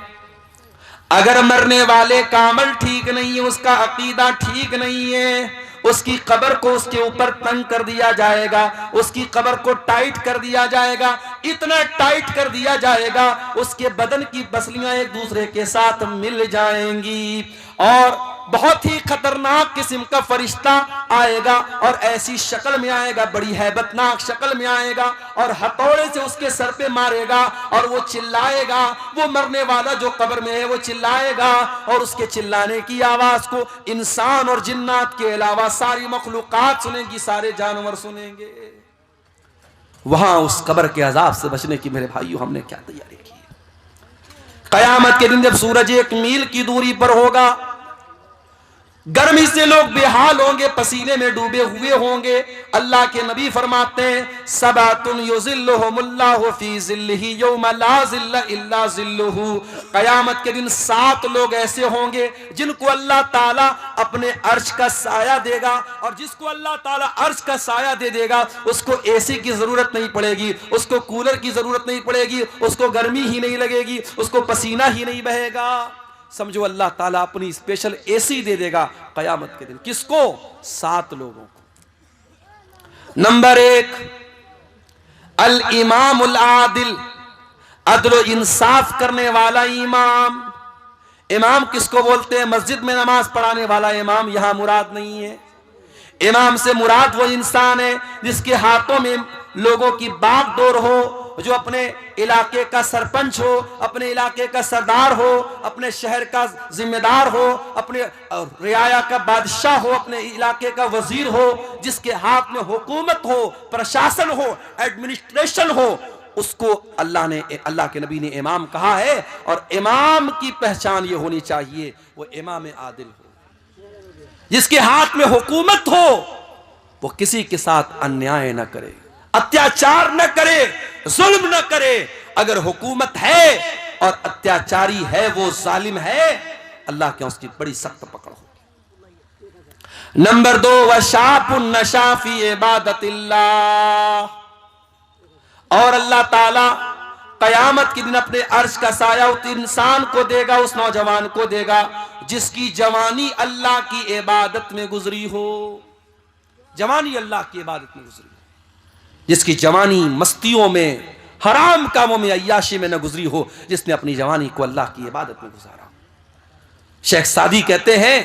अगर मरने वाले का अमल ठीक नहीं है, उसका अकीदा ठीक नहीं है, उसकी कब्र को उसके ऊपर तंग कर दिया जाएगा, उसकी कब्र को टाइट कर दिया जाएगा। इतना टाइट कर दिया जाएगा उसके बदन की पसलियां एक दूसरे के साथ मिल जाएंगी और बहुत ही खतरनाक किस्म का फरिश्ता आएगा और ऐसी शक्ल में आएगा, बड़ी हैबतनाक शक्ल में आएगा और हथौड़े से उसके सर पे मारेगा और वो चिल्लाएगा। वो मरने वाला जो कब्र में है वो चिल्लाएगा और उसके चिल्लाने की आवाज को इंसान और जिन्नात के अलावा सारी मखलूकात सुनेंगी, सारे जानवर सुनेंगे। वहां उस कब्र के अजाब से बचने की मेरे भाइयों हमने क्या तैयारी की? कयामत के दिन जब सूरज 1 मील की दूरी पर होगा, गर्मी से लोग बेहाल होंगे, पसीने में डूबे हुए होंगे। अल्लाह के नबी फरमाते हैं, सबातुन युज़िल्लुहुमुल्लाहु फी ज़िल्लिही यौमा ला ज़िल्ला इल्ला ज़िल्लुहु। कयामत के दिन 7 लोग ऐसे होंगे जिनको अल्लाह ताला अपने अर्श का साया देगा और जिसको अल्लाह ताला अर्श का साया दे देगा उसको एसी की जरूरत नहीं पड़ेगी, उसको कूलर की जरूरत नहीं पड़ेगी, उसको गर्मी ही नहीं लगेगी, उसको पसीना ही नहीं बहेगा। समझो अल्लाह ताला अपनी स्पेशल एसी दे देगा कयामत के दिन। किसको? 7 लोगों को। नंबर 1, अल इमामुल आदिल, अदल इंसाफ करने वाला इमाम। इमाम किसको बोलते हैं? मस्जिद में नमाज पढ़ाने वाला इमाम यहां मुराद नहीं है। इमाम से मुराद वो इंसान है जिसके हाथों में लोगों की बागडोर हो, जो अपने इलाके का सरपंच हो, अपने इलाके का सरदार हो, अपने शहर का जिम्मेदार हो, अपने रियाया का बादशाह हो, अपने इलाके का वजीर हो, जिसके हाथ में हुकूमत हो, प्रशासन हो, एडमिनिस्ट्रेशन हो, उसको अल्लाह के नबी ने इमाम कहा है। और इमाम की पहचान ये होनी चाहिए वो इमाम आदिल हो, जिसके हाथ में हुकूमत हो, वो किसी के साथ अन्याय न करे, अत्याचार न करे, जुल्म न करे। अगर हुकूमत है और अत्याचारी है, वो जालिम है, अल्लाह के उसकी बड़ी सख्त पकड़ हो। नंबर 2, वशापुन नशा फी इबादतिल्लाह। और अल्लाह ताला कयामत के दिन अपने अर्श का साया उस इंसान को देगा, उस नौजवान को देगा जिसकी जवानी अल्लाह की इबादत में गुजरी हो। जवानी अल्लाह की इबादत में गुजरी हो, जिसकी जवानी मस्तियों में, हराम कामों में, अय्याशी में न गुजरी हो, जिसने अपनी जवानी को अल्लाह की इबादत में गुजारा। शेख सादी कहते हैं,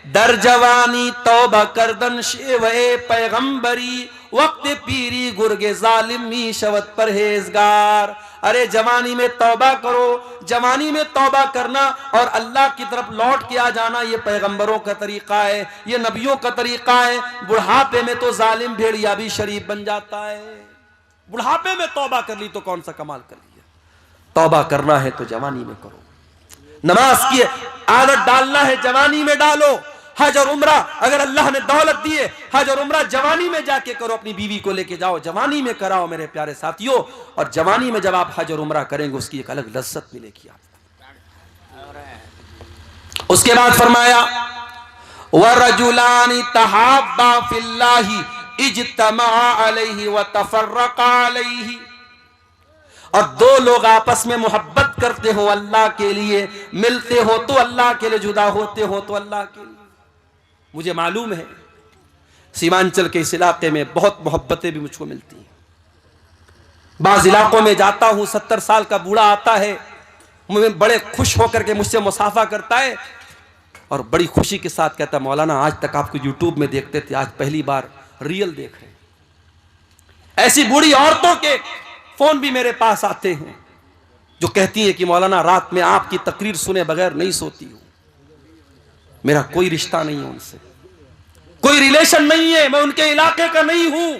दर जवानी तौबा करदन शेवे पैगंबरी, वक्त पीरी गुर्गे जालिमी शवत परहेजगार। अरे जवानी में तौबा करो, जवानी में तौबा करना और अल्लाह की तरफ लौट के आ जाना, ये पैगंबरों का तरीका है, ये नबियों का तरीका है। बुढ़ापे में तो जालिम भेड़िया भी शरीफ बन जाता है। बुढ़ापे में तौबा कर ली तो कौन सा कमाल कर लिया। तौबा करना है तो जवानी में करो, नमाज की आदत डालना है जवानी में डालो। हज और उम्रा अगर अल्लाह ने दौलत दी है, हज और उम्रा जवानी में जाके करो, अपनी बीवी को लेके जाओ, जवानी में कराओ मेरे प्यारे साथियों। और जवानी में जब आप हज और उम्रा करेंगे उसकी एक अलग लज्जत मिलेगी आपको। उसके बाद फरमाया, वरजुलानी तहाब्बा फिल्लाही इज्तमा अलैहि व तफर्रका अलैहि। और 2 लोग आपस में मोहब्बत करते हो अल्लाह के लिए, मिलते हो तो अल्लाह के लिए, जुदा होते हो तो अल्लाह के लिए। मुझे मालूम है सीमांचल के इस इलाके में बहुत मोहब्बतें भी मुझको मिलती हैं। बाज़ इलाकों में जाता हूं, 70 साल का बूढ़ा आता है, मुझे बड़े खुश होकर के मुझसे मुसाफा करता है और बड़ी खुशी के साथ कहता है, मौलाना आज तक आपको यूट्यूब में देखते थे, आज पहली बार रियल देख रहे हैं। ऐसी बूढ़ी औरतों के फोन भी मेरे पास आते हैं जो कहती हैं कि मौलाना रात में आपकी तकरीर सुने बगैर नहीं सोती हूं। मेरा कोई रिश्ता नहीं है उनसे, कोई रिलेशन नहीं है, मैं उनके इलाके का नहीं हूं।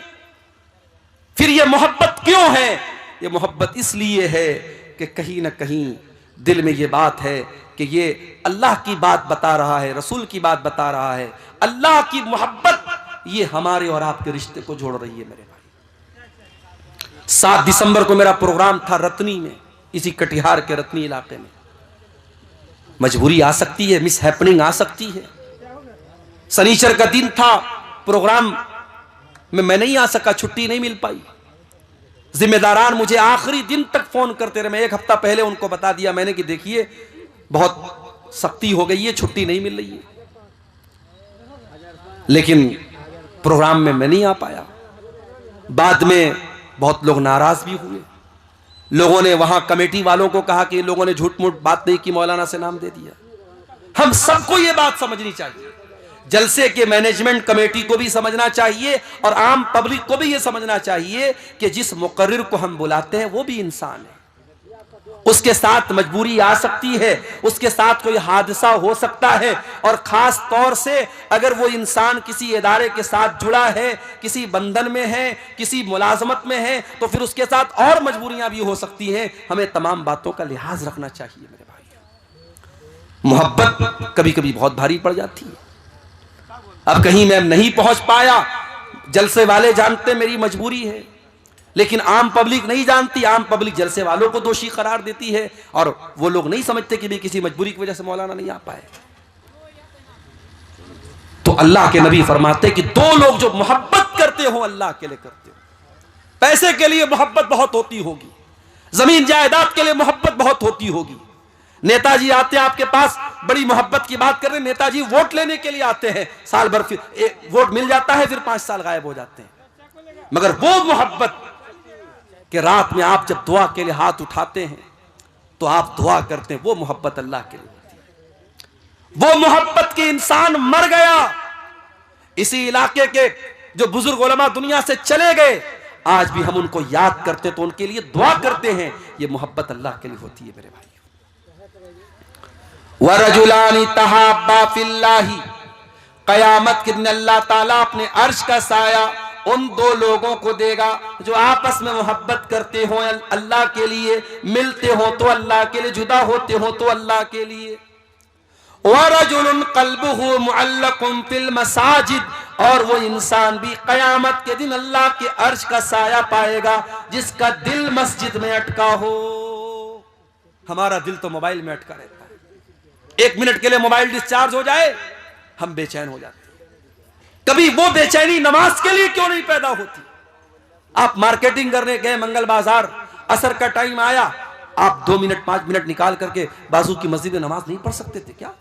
फिर ये मोहब्बत क्यों है? ये मोहब्बत इसलिए है कि कहीं ना कहीं दिल में ये बात है कि ये अल्लाह की बात बता रहा है, रसूल की बात बता रहा है। अल्लाह की मोहब्बत ये हमारे और आपके रिश्ते को जोड़ रही है। मेरे भाई 7 दिसंबर को मेरा प्रोग्राम था रतनी में, इसी कटिहार के रतनी इलाके में। मजबूरी आ सकती है, मिस हैपनिंग आ सकती है। शनिचर का दिन था, प्रोग्राम में मैं नहीं आ सका, छुट्टी नहीं मिल पाई। जिम्मेदारान मुझे आखिरी दिन तक फोन करते रहे। मैं 1 हफ्ता पहले उनको बता दिया मैंने कि देखिए बहुत सख्ती हो गई है, छुट्टी नहीं मिल रही है। लेकिन प्रोग्राम में मैं नहीं आ पाया। बाद में बहुत लोग नाराज भी हुए। लोगों ने वहां कमेटी वालों को कहा कि लोगों ने झूठ मूठ बात नहीं की, मौलाना से नाम दे दिया। हम सबको यह बात समझनी चाहिए, जलसे के मैनेजमेंट कमेटी को भी समझना चाहिए और आम पब्लिक को भी यह समझना चाहिए कि जिस मुकर्रिर को हम बुलाते हैं वो भी इंसान है। उसके साथ मजबूरी आ सकती है, उसके साथ कोई हादसा हो सकता है। और खास तौर से अगर वो इंसान किसी इदारे के साथ जुड़ा है, किसी बंधन में है, किसी मुलाजमत में है, तो फिर उसके साथ और मजबूरियां भी हो सकती हैं। हमें तमाम बातों का लिहाज रखना चाहिए मेरे भाई। मोहब्बत कभी कभी बहुत भारी पड़ जाती है। अब कहीं मैं नहीं पहुंच पाया, जलसे वाले जानते मेरी मजबूरी है, लेकिन आम पब्लिक नहीं जानती। आम पब्लिक जलसे वालों को दोषी करार देती है और वो लोग नहीं समझते कि भी किसी मजबूरी की वजह से मौलाना नहीं आ पाए। तो अल्लाह के नबी फरमाते कि 2 लोग जो मोहब्बत करते हो अल्लाह के लिए करते हो। पैसे के लिए मोहब्बत बहुत होती होगी, जमीन जायदाद के लिए मोहब्बत बहुत होती होगी। नेताजी आते हैं आपके पास, बड़ी मोहब्बत की बात कर रहे हैं। नेताजी वोट लेने के लिए आते हैं, साल भर फिर वोट मिल जाता है, फिर 5 साल गायब हो जाते हैं। मगर वो मोहब्बत कि रात में आप जब दुआ के लिए हाथ उठाते हैं तो आप दुआ करते हैं, वो मोहब्बत अल्लाह के लिए होती है। वो मोहब्बत के इंसान मर गया, इसी इलाके के जो बुजुर्ग उलमा दुनिया से चले गए, आज भी हम उनको याद करते तो उनके लिए दुआ करते हैं। ये मोहब्बत अल्लाह के लिए होती है मेरे भाई। वरजुलानी तहाब्बा फिल्लाही, कयामत के दिन अल्लाह ताला अपने अर्श का साया उन दो लोगों को देगा जो आपस में मोहब्बत करते हो अल्लाह के लिए, मिलते हो तो अल्लाह के लिए, जुदा होते हो तो अल्लाह के लिए। वरजुलुन क़ल्बुहु मुअल्लक़ुन फिल मसाजिद, और वो इंसान भी क़यामत के दिन अल्लाह के अर्श का साया पाएगा जिसका दिल मस्जिद में अटका हो। हमारा दिल तो मोबाइल में अटका रहता है, 1 मिनट के लिए मोबाइल डिस्चार्ज हो जाए हम बेचैन हो जाते हैं। कभी वो बेचैनी नमाज के लिए क्यों नहीं पैदा होती? आप मार्केटिंग करने गए मंगल बाजार, असर का टाइम आया, आप 2 मिनट 5 मिनट निकाल करके बाजू की मस्जिद में नमाज नहीं पढ़ सकते थे क्या?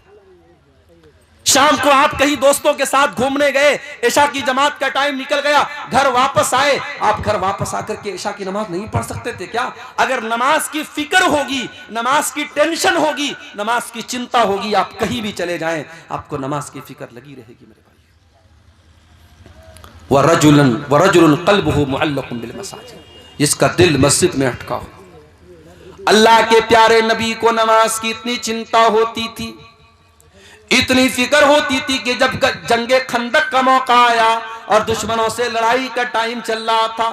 शाम को आप कहीं दोस्तों के साथ घूमने गए, इशा की जमात का टाइम निकल गया, घर वापस आए, आप घर वापस आकर के इशा की नमाज नहीं पढ़ सकते थे क्या? अगर नमाज की फिक्र होगी, नमाज की टेंशन होगी, नमाज की चिंता होगी, आप कहीं भी चले जाएं आपको नमाज की फिक्र लगी रहेगी मेरे भाई। वरजुलन क़ल्बुहु मुअल्लक़ुन बिल मसाजिद, जिसका दिल मस्जिद में अटका हो। अल्लाह के प्यारे नबी को नमाज की इतनी चिंता होती थी, इतनी फिक्र होती थी कि जब जंगे खंदक का मौका आया और दुश्मनों से लड़ाई का टाइम चल रहा था,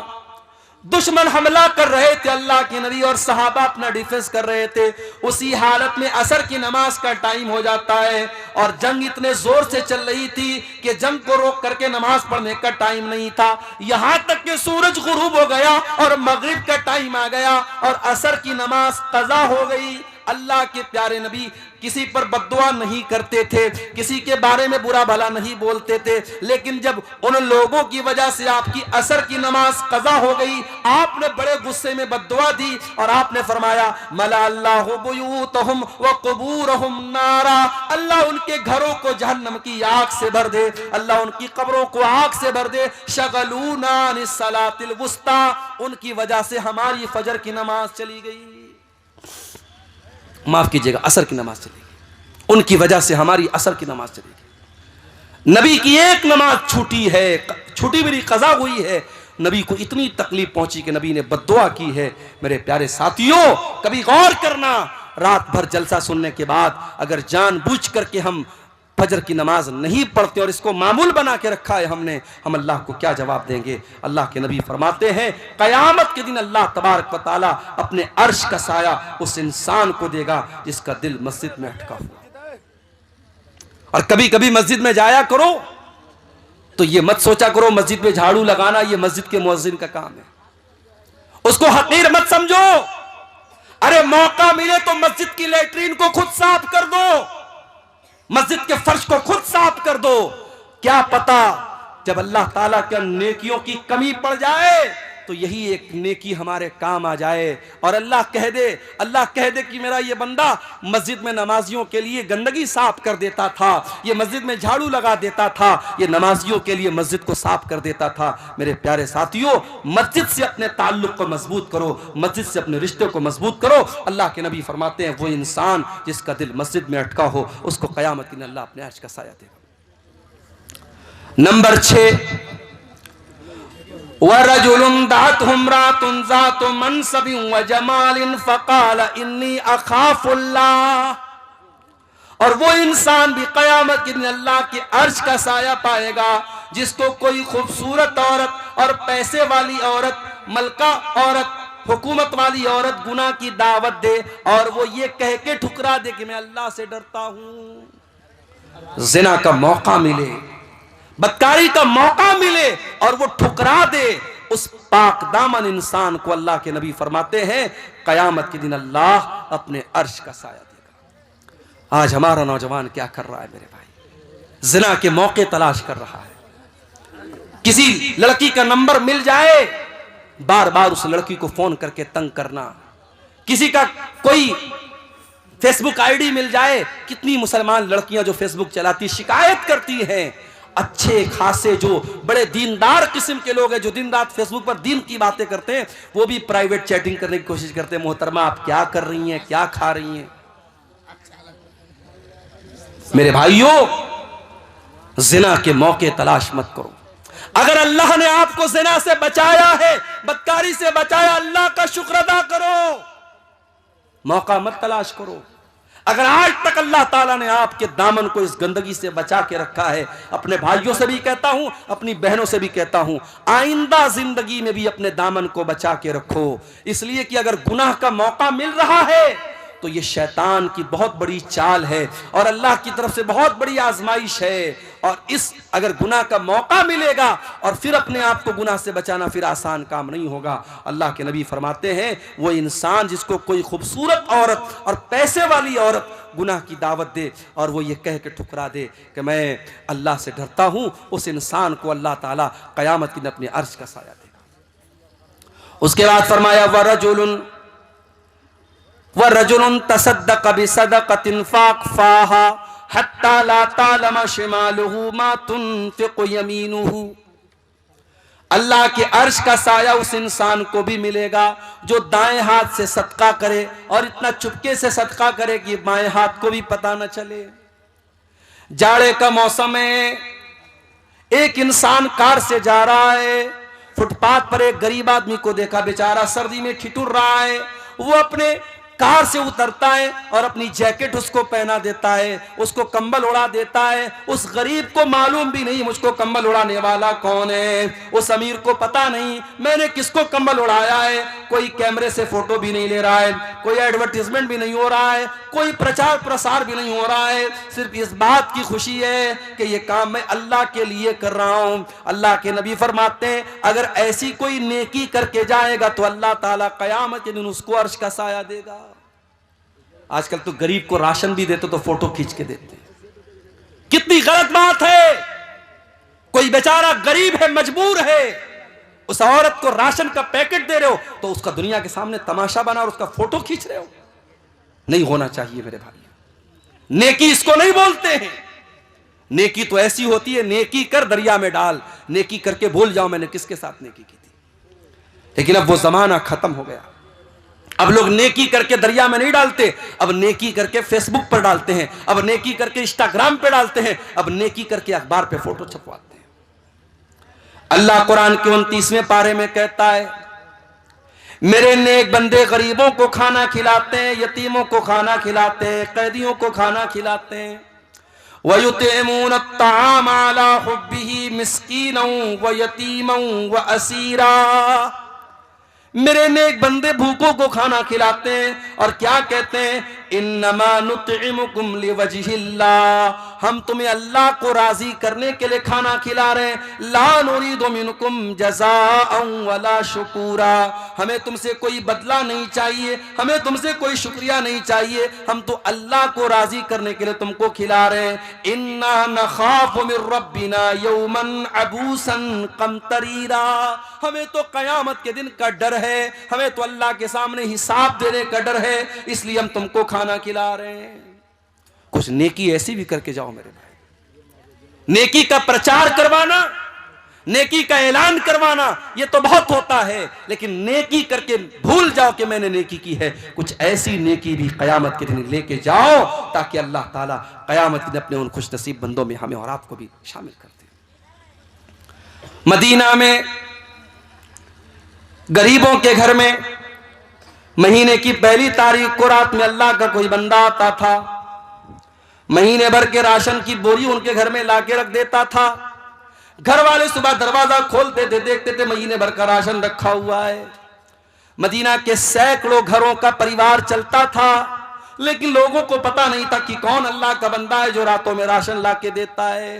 दुश्मन हमला कर रहे थे, अल्लाह के नबी और सहाबा अपना डिफेंस कर रहे थे, उसी हालत में असर की नमाज का टाइम हो जाता है और जंग इतने जोर से चल रही थी कि जंग को रोक करके नमाज पढ़ने का टाइम नहीं था। यहां तक कि सूरज गुरूब हो गया और मगरिब का टाइम आ गया और असर की नमाज कज़ा हो गई। अल्लाह के प्यारे नबी किसी पर बद्दुआ नहीं करते थे, किसी के बारे में बुरा भला नहीं बोलते थे, लेकिन जब उन लोगों की वजह से आपकी असर की नमाज कज़ा हो गई, आपने बड़े गुस्से में बद्दुआ दी और आपने फरमाया मला अल्लाहु बुयूतहुम व क़ुबूरहुम नारा, अल्लाह उनके घरों को जहन्नम की आग से भर दे, अल्लाह उनकी कब्रों को आग से भर दे। शगलूना अनिस सलातिल वुस्ता, उनकी वजह से हमारी फजर की नमाज चली गई, माफ कीजिएगा असर की नमाज चलेगी, उनकी वजह से हमारी असर की नमाज चलेगी। नबी की एक नमाज छूटी है, छूटी भी नहीं, कज़ा हुई है, नबी को इतनी तकलीफ पहुंची कि नबी ने बद्दुआ की है। मेरे प्यारे साथियों, कभी गौर करना, रात भर जलसा सुनने के बाद अगर जानबूझ करके हम फजर की नमाज नहीं पढ़ते और इसको मामूल बना के रखा है हमने, हम अल्लाह को क्या जवाब देंगे? अल्लाह के नबी फरमाते हैं क़यामत के दिन अल्लाह तबारक व तआला अपने अर्श का साया उस इंसान को देगा जिसका दिल मस्जिद में अटका हुआ। और कभी कभी मस्जिद में जाया करो तो ये मत सोचा करो मस्जिद में झाड़ू लगाना ये मस्जिद के मुअज्जिन का काम है, उसको हकीर मत समझो। अरे मौका मिले तो मस्जिद की लैट्रीन को खुद साफ कर दो, मस्जिद के फर्श को खुद साफ कर दो। क्या पता जब अल्लाह ताला के नेकियों की कमी पड़ जाए तो यही एक नेकी हमारे काम आ जाए और अल्लाह कह दे कि मेरा ये बंदा मस्जिद में नमाजियों के लिए गंदगी साफ कर देता था, ये मस्जिद में झाड़ू लगा देता था, ये नमाजियों के लिए मस्जिद को साफ कर देता था। मेरे प्यारे साथियों, मस्जिद से अपने ताल्लुक को मजबूत करो, मस्जिद से अपने रिश्ते को मजबूत करो। अल्लाह के नबी फरमाते हैं वो इंसान जिसका दिल मस्जिद में अटका हो उसको क़यामत के दिन अल्लाह अपने अर्श का साया देगा। नंबर 6, वरजुलुन दातहु इम्राअतुन ज़ातु मनसबिन व जमालिन फ़क़ाल इन्नी अख़ाफ़ुल्लाह, और वो इंसान भी क़यामत के दिन अल्लाह के अर्श का साया पाएगा जिसको कोई खूबसूरत औरत और पैसे वाली औरत, मलका औरत, हुकूमत वाली औरत गुनाह की दावत दे और वो ये कह के ठुकरा दे कि मैं अल्लाह से डरता हूं। ज़िना का मौका मिले, बदकारी का मौका मिले और वो ठुकरा दे, उस पाक दामन इंसान को अल्लाह के नबी फरमाते हैं क़यामत के दिन अल्लाह अपने अर्श का साया देगा। आज हमारा नौजवान क्या कर रहा है मेरे भाई? ज़िना के मौके तलाश कर रहा है। किसी लड़की का नंबर मिल जाए, बार बार उस लड़की को फोन करके तंग करना, किसी का कोई फेसबुक आईडी मिल जाए। कितनी मुसलमान लड़कियां जो फेसबुक चलाती शिकायत करती हैं, अच्छे खासे जो बड़े दीनदार किस्म के लोग हैं जो दिन रात फेसबुक पर दीन की बातें करते हैं, वो भी प्राइवेट चैटिंग करने की कोशिश करते हैं। मोहतरमा आप क्या कर रही हैं, क्या खा रही हैं? मेरे भाइयों, जिना के मौके तलाश मत करो। अगर अल्लाह ने आपको जिना से बचाया है, बदकारी से बचाया, अल्लाह का शुक्र अदा करो, मौका मत तलाश करो। अगर आज तक अल्लाह ताला ने आपके दामन को इस गंदगी से बचा के रखा है, अपने भाइयों से भी कहता हूं, अपनी बहनों से भी कहता हूं, आइंदा जिंदगी में भी अपने दामन को बचा के रखो। इसलिए कि अगर गुनाह का मौका मिल रहा है तो ये शैतान की बहुत बड़ी चाल है और अल्लाह की तरफ से बहुत बड़ी आजमाइश है। और इस अगर गुनाह का मौका मिलेगा और फिर अपने आप को गुनाह से बचाना फिर आसान काम नहीं होगा। अल्लाह के नबी फरमाते हैं, वो इंसान जिसको कोई खूबसूरत औरत और पैसे वाली औरत गुनाह की दावत दे और वो ये कह के ठुकरा दे कि मैं अल्लाह से डरता हूं, उस इंसान को अल्लाह ताला क़यामत के दिन अपने अर्श का साया देगा। उसके बाद फरमाया, वरजुलन तसद्दक़ बिसदक़तिन फ़अख़फ़ाहा हत्ता ला तालम शिमालुहु मा तुनफ़िक़ु यमीनुहु। अल्लाह के अर्श का साया उस इंसान को भी मिलेगा जो दाएं हाथ से सदका करे और इतना चुपके से सदका करे कि बाएं हाथ को भी पता न चले। जाड़े का मौसम है, एक इंसान कार से जा रहा है, फुटपाथ पर एक गरीब आदमी को देखा, बेचारा सर्दी में ठिठुर रहा है। वो अपने कार से उतरता है और अपनी जैकेट उसको पहना देता है, उसको कंबल उड़ा देता है। उस गरीब को मालूम भी नहीं मुझको कंबल उड़ाने वाला कौन है, उस अमीर को पता नहीं मैंने किसको कंबल उड़ाया है। कोई कैमरे से फोटो भी नहीं ले रहा है, कोई एडवर्टीजमेंट भी नहीं हो रहा है, कोई प्रचार प्रसार भी नहीं हो रहा है। सिर्फ इस बात की खुशी है कि ये काम मैं अल्लाह के लिए कर रहा हूं। अल्लाह के नबी फरमाते हैं, अगर ऐसी कोई नेकी करके जाएगा तो अल्लाह ताला क़यामत के दिन उसको अर्श का साया देगा। आजकल तो गरीब को राशन भी देते तो फोटो खींच के देते हैं। कितनी गलत बात है। कोई बेचारा गरीब है, मजबूर है, उस औरत को राशन का पैकेट दे रहे हो तो उसका दुनिया के सामने तमाशा बना और उसका फोटो खींच रहे हो। नहीं होना चाहिए मेरे भाई। नेकी इसको नहीं बोलते हैं। नेकी तो ऐसी होती है, नेकी कर दरिया में डाल, नेकी करके भूल जाओ मैंने किसके साथ नेकी की थी। लेकिन अब वो जमाना खत्म हो गया। अब लोग नेकी करके दरिया में नहीं डालते, अब नेकी करके फेसबुक पर डालते हैं, अब नेकी करके इंस्टाग्राम पे डालते हैं, अब नेकी करके अखबार पे फोटो छपवाते हैं। अल्लाह कुरान के 29वें पारे में कहता है, मेरे नेक बंदे गरीबों को खाना खिलाते हैं, यतीमों को खाना खिलाते हैं, कैदियों को खाना खिलाते हैं। वयुतिमून अत्ताम अला हुब्बिही मिस्कीनन व यतीमन व असीरा। मेरे नेक बंदे भूखों को खाना खिलाते हैं और क्या कहते हैं, इन्नमा नुतइमुकुम लिवजहिल्लाह, हम तुम्हें अल्लाह को राजी करने के लिए खाना खिला रहे हैं। ला नुरीदु मिनकुम जज़ाअन वला शुकूरा, हमें तुमसे कोई बदला नहीं चाहिए, हमें तुमसे कोई शुक्रिया नहीं चाहिए, हम तो अल्लाह को राजी करने के लिए तुमको खिला रहे हैं। इन्ना नखाफु मिर रब्बिना यौमन अबूसन कमतरीरा, हमें तो कयामत के दिन का डर है, हमें तो अल्लाह के सामने हिसाब देने का डर है, इसलिए हम तुमको खाना खिला रहे हैं। कुछ नेकी ऐसी भी करके जाओ मेरे भाई। नेकी का प्रचार करवाना, नेकी का ऐलान करवाना ये तो बहुत होता है, लेकिन नेकी करके भूल जाओ कि मैंने नेकी की है। कुछ ऐसी नेकी भी कयामत के दिन लेके जाओ ताकि अल्लाह ताला कयामत के दिन अपने उन खुश नसीब बंदों में हमें और आपको भी शामिल कर दे। मदीना में गरीबों के घर में महीने की पहली तारीख को रात में अल्लाह का कोई बंदा आता था, महीने भर के राशन की बोरी उनके घर में लाके रख देता था। घर वाले सुबह दरवाजा खोलते थे, देखते थे महीने भर का राशन रखा हुआ है। मदीना के सैकड़ों घरों का परिवार चलता था, लेकिन लोगों को पता नहीं था कि कौन अल्लाह का बंदा है जो रातों में राशन लाके देता है।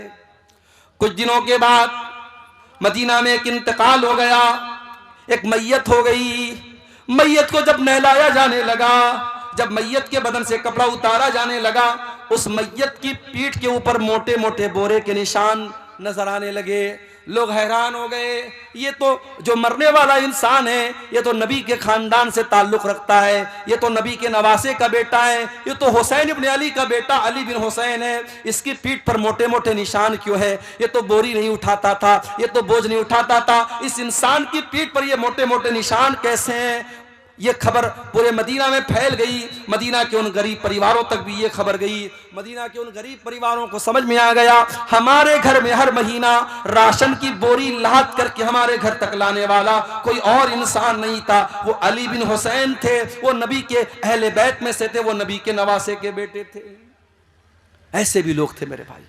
कुछ दिनों के बाद मदीना में एक इंतकाल हो गया, एक मैयत हो गई। मैयत को जब नहलाया जाने लगा, जब मैयत के बदन से कपड़ा उतारा जाने लगा, उस मैयत की पीठ के ऊपर मोटे मोटे बोरे के निशान नजर आने लगे। लोग हैरान हो गए, ये तो जो मरने वाला इंसान है ये तो नबी के खानदान से ताल्लुक रखता है, ये तो नबी के नवासे का बेटा है, ये तो हुसैन इब्न अली का बेटा अली बिन हुसैन है, इसकी पीठ पर मोटे मोटे निशान क्यों है? ये तो बोरी नहीं उठाता था, ये तो बोझ नहीं उठाता था, इस इंसान की पीठ पर ये मोटे मोटे निशान कैसे हैं? ये खबर पूरे मदीना में फैल गई। मदीना के उन गरीब परिवारों तक भी ये खबर गई। मदीना के उन गरीब परिवारों को समझ में आ गया, हमारे घर में हर महीना राशन की बोरी लाद करके हमारे घर तक लाने वाला कोई और इंसान नहीं था, वो अली बिन हुसैन थे। वो नबी के अहले बैत में से थे, वो नबी के नवासे के बेटे थे। ऐसे भी लोग थे मेरे भाई,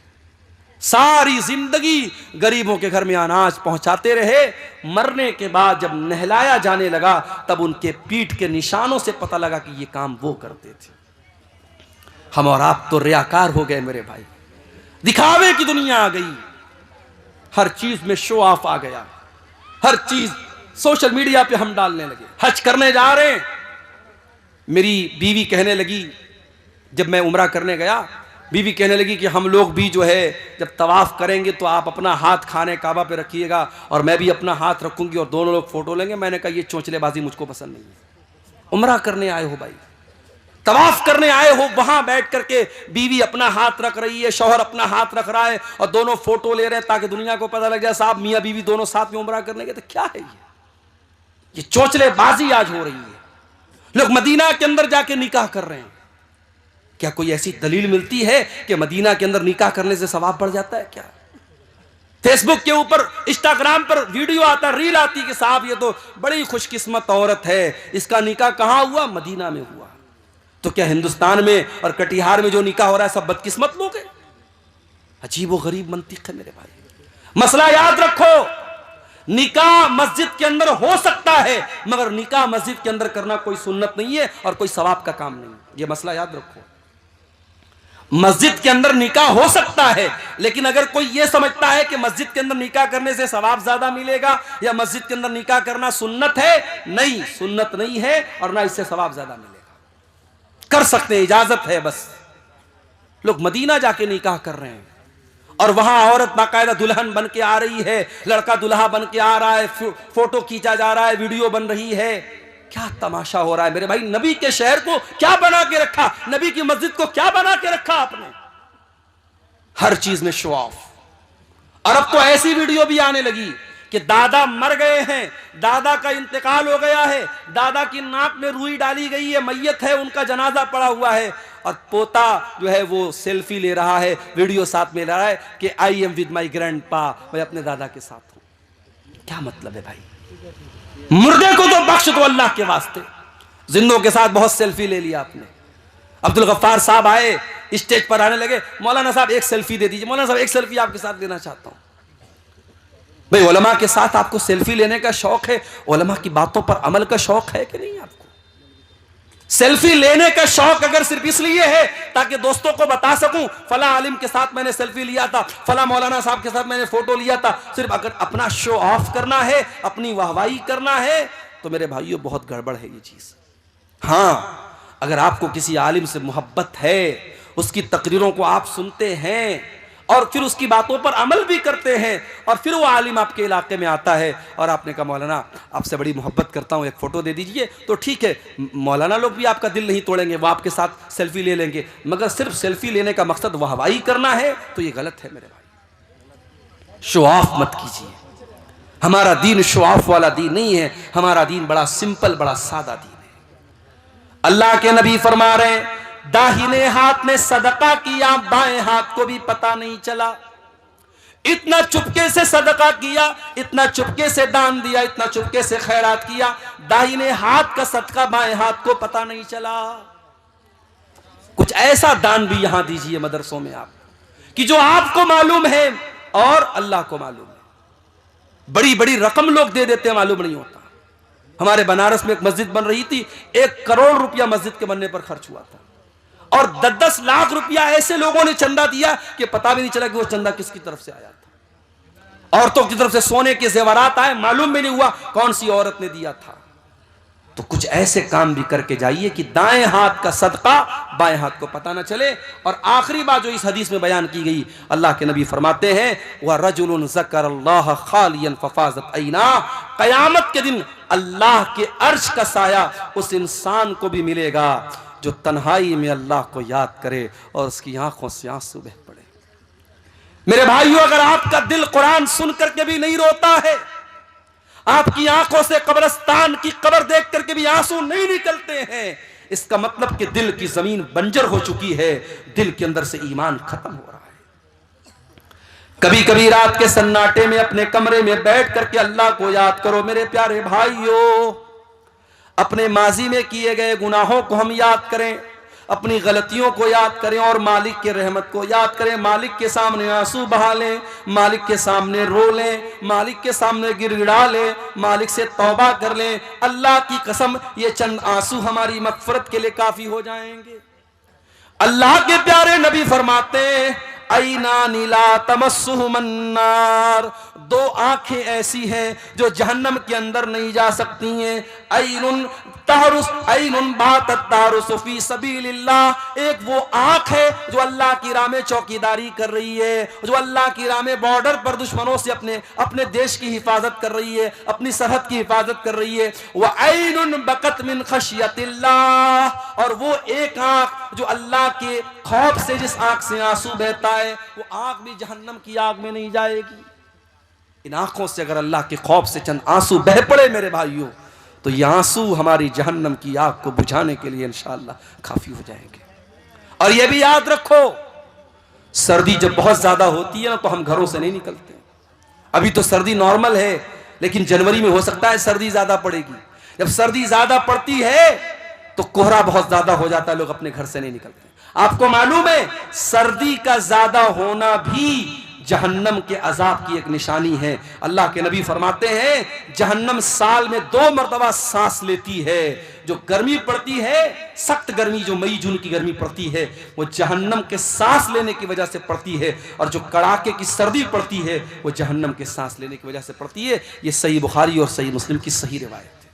सारी जिंदगी गरीबों के घर में अनाज पहुंचाते रहे। मरने के बाद जब नहलाया जाने लगा तब उनके पीठ के निशानों से पता लगा कि ये काम वो करते थे। हम और आप तो रियाकार हो गए मेरे भाई, दिखावे की दुनिया आ गई, हर चीज में शो ऑफ आ गया, हर चीज सोशल मीडिया पे हम डालने लगे। हज करने जा रहे हैं, मेरी बीवी कहने लगी, जब मैं उम्रा करने गया, बीवी कहने लगी कि हम लोग भी जो है जब तवाफ करेंगे तो आप अपना हाथ खाने काबा पे रखिएगा और मैं भी अपना हाथ रखूंगी और दोनों लोग फोटो लेंगे। मैंने कहा ये चोंचलेबाजी मुझको पसंद नहीं है। उम्रा करने आए हो भाई, तवाफ करने आए हो, वहां बैठ करके बीवी अपना हाथ रख रही है, शौहर अपना हाथ रख रहा है और दोनों फोटो ले रहे हैं ताकि दुनिया को पता लग जाए साहब मियां बीवी दोनों साथ में उम्रा करने गए। तो क्या है ये चोंचलेबाजी आज हो रही है। लोग मदीना के अंदर जाके निकाह कर रहे हैं। क्या कोई ऐसी दलील मिलती है कि मदीना के अंदर निकाह करने से सवाब बढ़ जाता है क्या? फेसबुक के ऊपर, इंस्टाग्राम पर वीडियो आता, रील आती कि साहब ये तो बड़ी खुशकिस्मत औरत है, इसका निकाह कहां हुआ? मदीना में हुआ। तो क्या हिंदुस्तान में और कटिहार में जो निकाह हो रहा है सब बदकिस्मत लोग हैं? अजीबो गरीब मंतिक है मेरे भाई। मसला याद रखो, निकाह मस्जिद के अंदर हो सकता है मगर निकाह मस्जिद के अंदर करना कोई सुन्नत नहीं है और कोई सवाब का काम नहीं। ये मसला याद रखो। मस्जिद के अंदर निकाह हो सकता है, लेकिन अगर कोई यह समझता है कि मस्जिद के अंदर निकाह करने से सवाब ज्यादा मिलेगा या मस्जिद के अंदर निकाह करना सुन्नत है, नहीं, सुन्नत नहीं है और ना इससे सवाब ज्यादा मिलेगा। कर सकते हैं, इजाजत है बस। लोग मदीना जाके निकाह कर रहे हैं और वहां औरत बाकायदा दुल्हन बन के आ रही है, लड़का दुल्हा बन के आ रहा है, फोटो खींचा जा रहा है, वीडियो बन रही है। क्या तमाशा हो रहा है मेरे भाई। नबी के शहर को क्या बना के रखा, नबी की मस्जिद को क्या बना के रखा आपने? हर चीज में शो ऑफ। और अब तो ऐसी वीडियो भी आने लगी कि दादा मर गए हैं, दादा का इंतकाल हो गया है, दादा की नाक में रुई डाली गई है, मैयत है, उनका जनाजा पड़ा हुआ है और पोता जो है वो सेल्फी ले रहा है, वीडियो साथ में ले रहा है कि I am with my grandpa, मैं अपने दादा के साथ हूं। क्या मतलब है भाई? मुर्दे को तो बख्श दो अल्लाह के वास्ते, जिंदों के साथ बहुत सेल्फी ले लिया आपने। अब्दुल गफ्फार साहब आए, स्टेज पर आने लगे, मौलाना साहब एक सेल्फी दे दीजिए, मौलाना साहब एक सेल्फी आपके साथ लेना चाहता हूं। भाई उलमा के साथ आपको सेल्फी लेने का शौक है, उलमा की बातों पर अमल का शौक है कि नहीं? आपको सेल्फी लेने का शौक अगर सिर्फ इसलिए है ताकि दोस्तों को बता सकूं फला आलिम के साथ मैंने सेल्फी लिया था, फला मौलाना साहब के साथ मैंने फोटो लिया था, सिर्फ अगर अपना शो ऑफ करना है, अपनी वाहवाही करना है, तो मेरे भाइयों बहुत गड़बड़ है ये चीज। हाँ, अगर आपको किसी आलिम से मोहब्बत है, उसकी तकरीरों को आप सुनते हैं और फिर उसकी बातों पर अमल भी करते हैं और फिर वो आलिम आपके इलाके में आता है और आपने कहा मौलाना आपसे बड़ी मोहब्बत करता हूँ, एक फ़ोटो दे दीजिए, तो ठीक है, मौलाना लोग भी आपका दिल नहीं तोड़ेंगे, वो आपके साथ सेल्फी ले लेंगे। मगर सिर्फ सेल्फी लेने का मकसद वाहवाही करना है तो ये गलत है मेरे भाई। शो ऑफ मत कीजिए। हमारा दीन शो ऑफ वाला दीन नहीं है, हमारा दीन बड़ा सिंपल, बड़ा सादा दीन है। अल्लाह के नबी फरमा रहे हैं, दाहिने हाथ ने सदका किया, बाएं हाथ को भी पता नहीं चला। इतना चुपके से सदका किया, इतना चुपके से दान दिया, इतना चुपके से खैरात किया, दाहिने हाथ का सदका बाएं हाथ को पता नहीं चला। कुछ ऐसा दान भी यहां दीजिए मदरसों में आप कि जो आपको मालूम है और अल्लाह को मालूम है। बड़ी बड़ी रकम लोग दे देते हैं, मालूम नहीं होता। हमारे बनारस में एक मस्जिद बन रही थी, 1 करोड़ रुपया मस्जिद के बनने पर खर्च हुआ था और 10-10 लाख रुपया ऐसे लोगों ने चंदा दिया कि पता भी नहीं चला कि वो चंदा किसकी तरफ से आया था। औरतों की तरफ से सोने के जेवरात आए, मालूम भी नहीं हुआ कौन सी औरत ने दिया था। तो कुछ ऐसे काम भी करके जाइए कि दाएं हाथ का सदका बाएं हाथ को पता ना चले। और आखिरी बात जो इस हदीस में बयान की गई, अल्लाह के नबी फरमाते हैं, वह रजुलुन ज़करल्लाह खालियन फफाज़त ऐना, क़यामत के दिन अल्लाह के अर्श का साया उस इंसान को भी मिलेगा जो तन्हाई में अल्लाह को याद करे और उसकी आंखों से आंसू बह पड़े। मेरे भाइयों, अगर आपका दिल कुरान सुन करके भी नहीं रोता है, आपकी आंखों से कब्रिस्तान की कब्र देख करके भी आंसू नहीं निकलते हैं, इसका मतलब कि दिल की जमीन बंजर हो चुकी है, दिल के अंदर से ईमान खत्म हो रहा है। कभी कभी रात के सन्नाटे में अपने कमरे में बैठ करके अल्लाह को याद करो मेरे प्यारे भाइयों। अपने माजी में किए गए गुनाहों को हम याद करें, अपनी गलतियों को याद करें और मालिक के रहमत को याद करें। मालिक के सामने आंसू बहा लें, मालिक के सामने रो लें, मालिक के सामने गिड़गिड़ा लें, मालिक से तौबा कर लें। अल्लाह की कसम ये चंद आंसू हमारी मगफरत के लिए काफी हो जाएंगे। अल्लाह के प्यारे नबी फरमाते हैं ऐना नीला तमस्सुहु मन्नार, दो आंखें ऐसी हैं जो जहन्नम के अंदर नहीं जा सकती हैं। ऐनुन तारुस ऐनुन बातत तारुस फी सबीलिल्लाह, एक वो आंख है जो अल्लाह की राह में चौकीदारी कर रही है, जो अल्लाह की राह में बॉर्डर पर दुश्मनों से अपने देश की हिफाजत कर रही है, अपनी सरहद की हिफाजत कर रही है। व ऐनुन बकत मिन खशियतिल्लाह, और वो एक आंख जो अल्लाह के खौफ से, जिस आंख से आंसू बहता है, वो आंख भी जहन्नम की आग में नहीं जाएगी। इन आंखों से अगर अल्लाह के खौफ से चंद आंसू बह पड़े मेरे भाइयों, तो ये आंसू हमारी जहन्नम की आग को बुझाने के लिए इंशाअल्लाह काफी हो जाएंगे। और ये भी याद रखो, सर्दी जब बहुत ज्यादा होती है ना तो हम घरों से नहीं निकलते। अभी तो सर्दी नॉर्मल है, लेकिन जनवरी में हो सकता है सर्दी ज्यादा पड़ेगी। जब सर्दी ज्यादा पड़ती है तो कोहरा बहुत ज्यादा हो जाता है, लोग अपने घर से नहीं निकलते। आपको मालूम है सर्दी का ज्यादा होना भी जहन्नम के अजाब की एक निशानी है। अल्लाह के नबी फरमाते हैं जहन्नम साल में 2 मरतबा सांस लेती है। जो गर्मी पड़ती है, सख्त गर्मी, जो मई जून की गर्मी पड़ती है, वो जहन्नम के सांस लेने की वजह से पड़ती है, और जो कड़ाके की सर्दी पड़ती है वो जहन्नम के सांस लेने की वजह से पड़ती है। ये सही बुखारी और सही मुस्लिम की सही रिवायत है।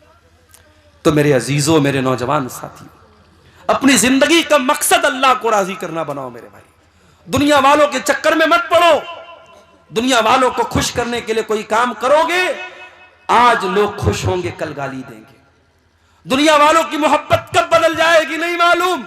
तो मेरे अजीजों, मेरे नौजवान साथियों, अपनी जिंदगी का मकसद अल्लाह को राजी करना बनाओ मेरे भाई। दुनिया वालों के चक्कर में मत पड़ो। दुनिया वालों को खुश करने के लिए कोई काम करोगे, आज लोग खुश होंगे, कल गाली देंगे। दुनिया वालों की मोहब्बत कब बदल जाएगी नहीं मालूम।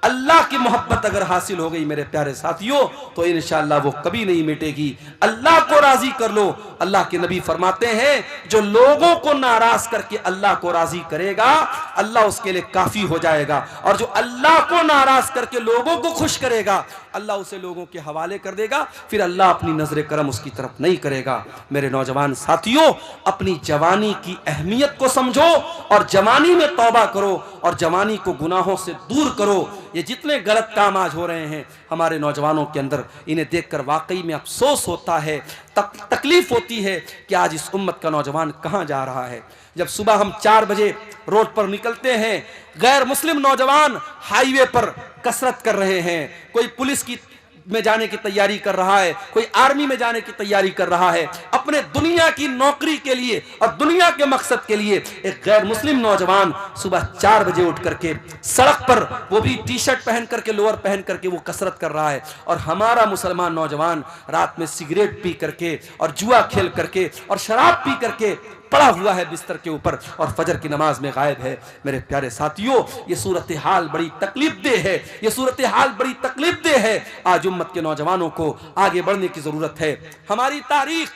अल्लाह की मोहब्बत अगर हासिल हो गई मेरे प्यारे साथियों, तो इंशाअल्लाह वो कभी नहीं मिटेगी। अल्लाह को राजी कर लो। अल्लाह के नबी फरमाते हैं जो लोगों को नाराज करके अल्लाह को राजी करेगा, अल्लाह उसके लिए काफी हो जाएगा। और जो अल्लाह को नाराज करके लोगों को खुश करेगा, अल्लाह उसे लोगों के हवाले कर देगा, फिर अल्लाह अपनी नजर करम उसकी तरफ नहीं करेगा। मेरे नौजवान साथियों, अपनी जवानी की अहमियत को समझो और जवानी में तौबा करो और जवानी को गुनाहों से दूर करो। ये जितने गलत काम आज हो रहे हैं हमारे नौजवानों के अंदर, इन्हें देखकर वाकई में अफसोस होता है, तकलीफ होती है कि आज इस उम्मत का नौजवान कहां जा रहा है। जब सुबह हम 4 बजे रोड पर निकलते हैं, गैर मुस्लिम नौजवान हाईवे पर कसरत कर रहे हैं। कोई पुलिस की में जाने की तैयारी कर रहा है, कोई आर्मी में जाने की तैयारी कर रहा है, अपने दुनिया की नौकरी के लिए और दुनिया के मकसद के लिए। एक गैर मुस्लिम नौजवान सुबह 4 बजे उठ करके सड़क पर, वो भी टी शर्ट पहन करके, लोअर पहन करके वो कसरत कर रहा है। और हमारा मुसलमान नौजवान रात में सिगरेट पी करके और जुआ खेल करके और शराब पी करके पड़ा हुआ है बिस्तर के ऊपर और फजर की नमाज में गायब है। मेरे प्यारे साथियों, ये सूरत हाल बड़ी तकलीफ दे है, ये सूरत हाल बड़ी तकलीफ दे है। आज उम्मत के नौजवानों को आगे बढ़ने की जरूरत है। हमारी तारीख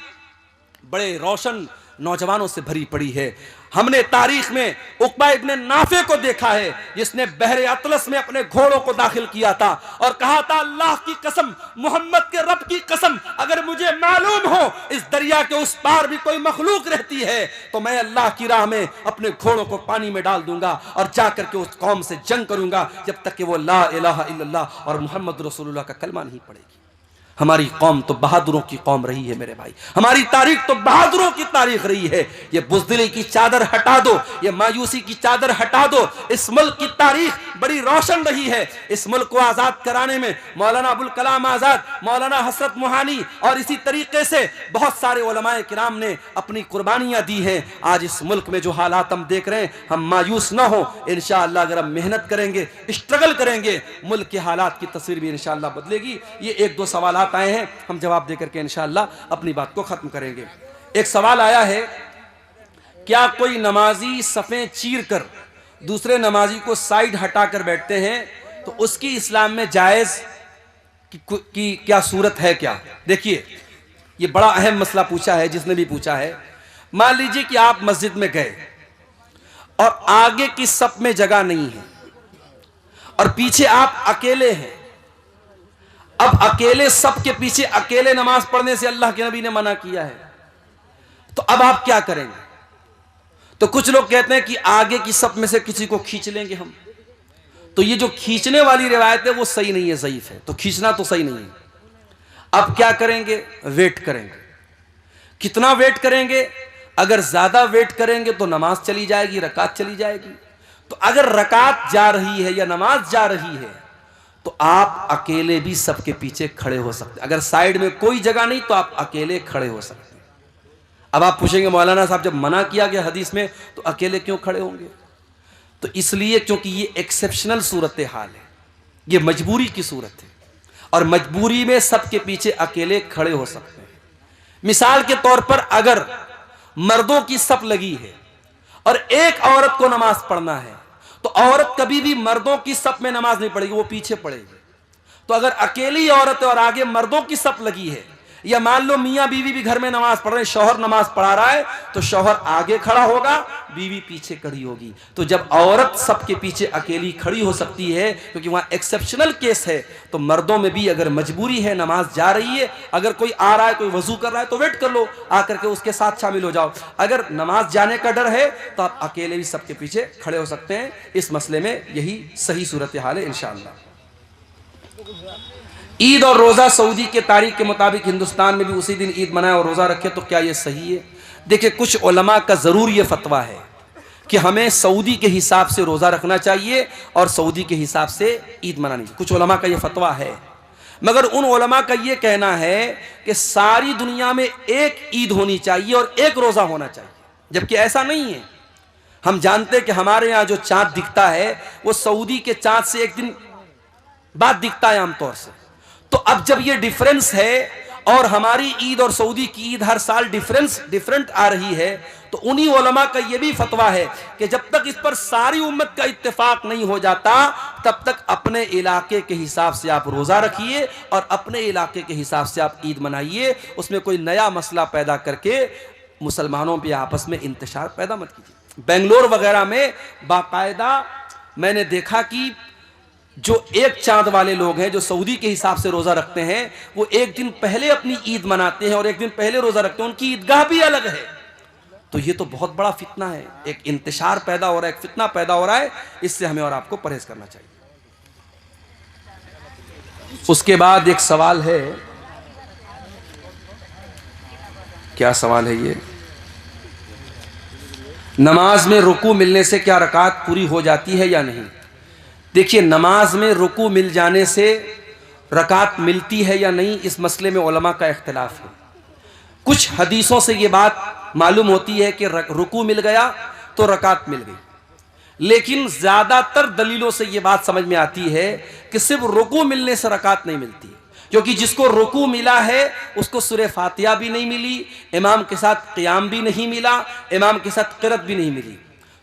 बड़े रोशन नौजवानों से भरी पड़ी है। हमने तारीख में उकबा इब्ने नाफे को देखा है, जिसने बहरे अतलस में अपने घोड़ों को दाखिल किया था और कहा था अल्लाह की कसम, मोहम्मद के रब की कसम, अगर मुझे मालूम हो इस दरिया के उस पार भी कोई मखलूक रहती है तो मैं अल्लाह की राह में अपने घोड़ों को पानी में डाल दूंगा और जाकर के उस कौम से जंग करूंगा जब तक कि वो ला इलाहा इल्लल्लाह और मोहम्मद रसूलुल्लाह का कलमा नहीं पड़ेगी। हमारी कौम तो बहादुरों की कौम रही है मेरे भाई, हमारी तारीख तो बहादुरों की तारीख रही है। ये बुज़दिली की चादर हटा दो, ये मायूसी की चादर हटा दो। इस मुल्क की तारीख बड़ी रोशन रही है। इस मुल्क को आज़ाद कराने में मौलाना अबुल कलाम आज़ाद, मौलाना हसरत मोहानी और इसी तरीके से बहुत सारे उलमाए किराम ने अपनी कुर्बानियाँ दी हैं। आज इस मुल्क में जो हालात हम देख रहे हैं, हम मायूस ना हो। इंशाअल्लाह अगर हम मेहनत करेंगे, स्ट्रगल करेंगे, मुल्क के हालात की तस्वीर भी इंशाअल्लाह बदलेगी। ये 1-2 सवाल आए हैं, हम जवाब देकर के इंशाअल्लाह अपनी बात को खत्म करेंगे। एक सवाल आया है, क्या कोई नमाजी सफ़ें चीर कर दूसरे नमाजी को साइड हटाकर बैठते हैं तो उसकी इस्लाम में जायज़ की क्या सूरत है क्या? देखिए, ये बड़ा अहम मसला पूछा है जिसने भी पूछा है। मान लीजिए कि आप मस्जिद में गए और आगे की सफ में जगह नहीं है और पीछे आप अकेले हैं। अब अकेले सफ के पीछे अकेले नमाज पढ़ने से अल्लाह के नबी ने मना किया है, तो अब आप क्या करेंगे? तो कुछ लोग कहते हैं कि आगे की सफ में से किसी को खींच लेंगे हम। तो ये जो खींचने वाली रिवायत है वो सही नहीं है, ज़ईफ है। तो खींचना तो सही नहीं है। अब क्या करेंगे? वेट करेंगे। कितना वेट करेंगे? अगर ज्यादा वेट करेंगे तो नमाज चली जाएगी, रकात चली जाएगी। तो अगर रकात जा रही है या नमाज जा रही है तो आप अकेले भी सबके पीछे खड़े हो सकते हैं। अगर साइड में कोई जगह नहीं तो आप अकेले खड़े हो सकते हैं। अब आप पूछेंगे मौलाना साहब जब मना किया गया हदीस में तो अकेले क्यों खड़े होंगे? तो इसलिए क्योंकि ये एक्सेप्शनल सूरत हाल है, ये मजबूरी की सूरत है और मजबूरी में सबके पीछे अकेले खड़े हो सकते हैं। मिसाल के तौर पर अगर मर्दों की सफ लगी है और एक औरत को नमाज पढ़ना है तो औरत कभी भी मर्दों की सफ में नमाज नहीं पढ़ेगी, वो पीछे पढ़ेगी। तो अगर अकेली औरत है और आगे मर्दों की सफ लगी है, या मान लो मियां बीवी भी घर में नमाज पढ़ रहे हैं, शौहर नमाज पढ़ा रहा है तो शौहर आगे खड़ा होगा, बीवी पीछे खड़ी होगी। तो जब औरत सबके पीछे अकेली खड़ी हो सकती है क्योंकि वहां एक्सेप्शनल केस है, तो मर्दों में भी अगर मजबूरी है, नमाज जा रही है, अगर कोई आ रहा है, कोई वजू कर रहा है तो वेट कर लो, आकर के उसके साथ शामिल हो जाओ। अगर नमाज जाने का डर है तो आप अकेले भी सबके पीछे खड़े हो सकते हैं। इस मसले में यही सही सूरत हाल है इंशाअल्लाह। ईद और रोज़ा सऊदी के तारीख के मुताबिक हिंदुस्तान में भी उसी दिन ईद मनाए और रोज़ा रखे, तो क्या ये सही है? देखिए, कुछ उलमा का ज़रूर ये फतवा है कि हमें सऊदी के हिसाब से रोज़ा रखना चाहिए और सऊदी के हिसाब से ईद मनानी चाहिए। कुछ उलमा का ये फतवा है, मगर उन उलमा का ये कहना है कि सारी दुनिया में एक ईद होनी चाहिए और एक रोज़ा होना चाहिए, जबकि ऐसा नहीं है। हम जानते हैं कि हमारे यहाँ जो चाँद दिखता है वो सऊदी के चाँद से एक दिन बाद दिखता है आमतौर से। तो अब जब ये डिफरेंस है और हमारी ईद और सऊदी की ईद हर साल डिफरेंट आ रही है, तो उन्हीं उलमा का ये भी फतवा है कि जब तक इस पर सारी उम्मत का इत्तेफाक नहीं हो जाता तब तक अपने इलाके के हिसाब से आप रोज़ा रखिए और अपने इलाके के हिसाब से आप ईद मनाइए। उसमें कोई नया मसला पैदा करके मुसलमानों पे आपस में इंतशार पैदा मत कीजिए। बेंगलोर वगैरह में बाकायदा मैंने देखा कि जो एक चांद वाले लोग हैं जो सऊदी के हिसाब से रोज़ा रखते हैं, वो एक दिन पहले अपनी ईद मनाते हैं और एक दिन पहले रोज़ा रखते हैं, उनकी ईदगाह भी अलग है। तो ये तो बहुत बड़ा फितना है, एक इंतशार पैदा हो रहा है, एक फितना पैदा हो रहा है। इससे हमें और आपको परहेज करना चाहिए। उसके बाद एक सवाल है, क्या सवाल है ये? नमाज में रुकू मिलने से क्या रकात पूरी हो जाती है या नहीं? देखिए, नमाज में रुकू मिल जाने से रकात मिलती है या नहीं, इस मसले में उलमा का इख्तिलाफ है। कुछ हदीसों से ये बात मालूम होती है कि रुकू मिल गया तो रकात मिल गई, लेकिन ज़्यादातर दलीलों से ये बात समझ में आती है कि सिर्फ रुकू मिलने से रकात नहीं मिलती, क्योंकि जिसको रुकू मिला है उसको सूरह फातिहा भी नहीं मिली, इमाम के साथ क़ियाम भी नहीं मिला, इमाम के साथ क़िरात भी नहीं मिली।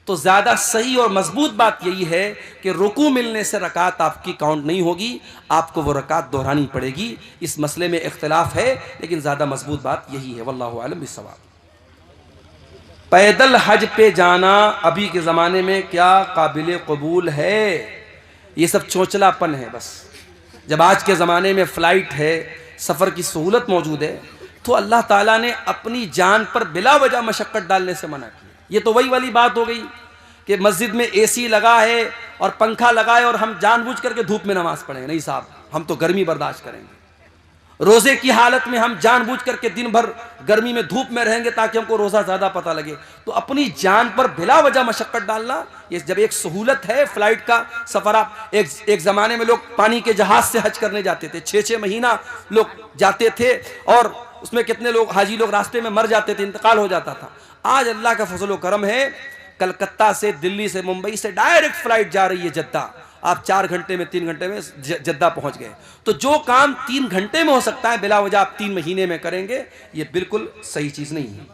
तो ज़्यादा सही और मजबूत बात यही है कि रुकू मिलने से रकात आपकी काउंट नहीं होगी, आपको वो रकात दोहरानी पड़ेगी। इस मसले में इख्तिलाफ है, लेकिन ज़्यादा मजबूत बात यही है। वल्लाहु आलम बिस्सवाब। पैदल हज पे जाना अभी के ज़माने में क्या काबिल कबूल है? ये सब चोचलापन है बस। जब आज के ज़माने में फ़्लाइट है, सफ़र की सहूलत मौजूद है, तो अल्लाह ताला ने अपनी जान पर बिला वजह मशक्क़त डालने से मना किया। ये तो वही वाली बात हो गई कि मस्जिद में एसी लगा है और पंखा लगा है और हम जानबूझ करके धूप में नमाज पढ़ेंगे। नहीं साहब, हम तो गर्मी बर्दाश्त करेंगे। रोज़े की हालत में हम जानबूझ करके दिन भर गर्मी में धूप में रहेंगे ताकि हमको रोज़ा ज़्यादा पता लगे। तो अपनी जान पर बिला वजह मशक्क़त डालना, ये जब एक सहूलत है फ़्लाइट का सफ़र। आप एक ज़माने में लोग पानी के जहाज़ से हज करने जाते थे, 6-6 महीना लोग जाते थे और उसमें कितने लोग हाजी लोग रास्ते में मर जाते थे, इंतकाल हो जाता था। आज अल्लाह का फजल व करम है, कलकत्ता से, दिल्ली से, मुंबई से डायरेक्ट फ्लाइट जा रही है जद्दा। आप 4 घंटे में, 3 घंटे में जद्दा पहुंच गए। तो जो काम 3 घंटे में हो सकता है बिला वजह आप 3 महीने में करेंगे, ये बिल्कुल सही चीज़ नहीं है।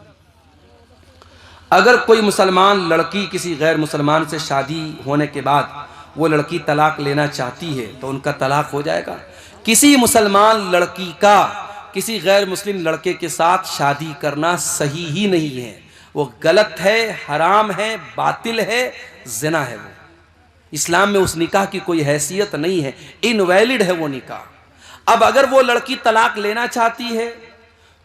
अगर कोई मुसलमान लड़की किसी गैर मुसलमान से शादी होने के बाद वो लड़की तलाक लेना चाहती है तो उनका तलाक हो जाएगा? किसी मुसलमान लड़की का किसी गैर मुस्लिम लड़के के साथ शादी करना सही ही नहीं है। वो गलत है, हराम है, बातिल है, ज़िना है। वो इस्लाम में उस निकाह की कोई हैसियत नहीं है, इनवैलिड है वो निकाह। अब अगर वो लड़की तलाक लेना चाहती है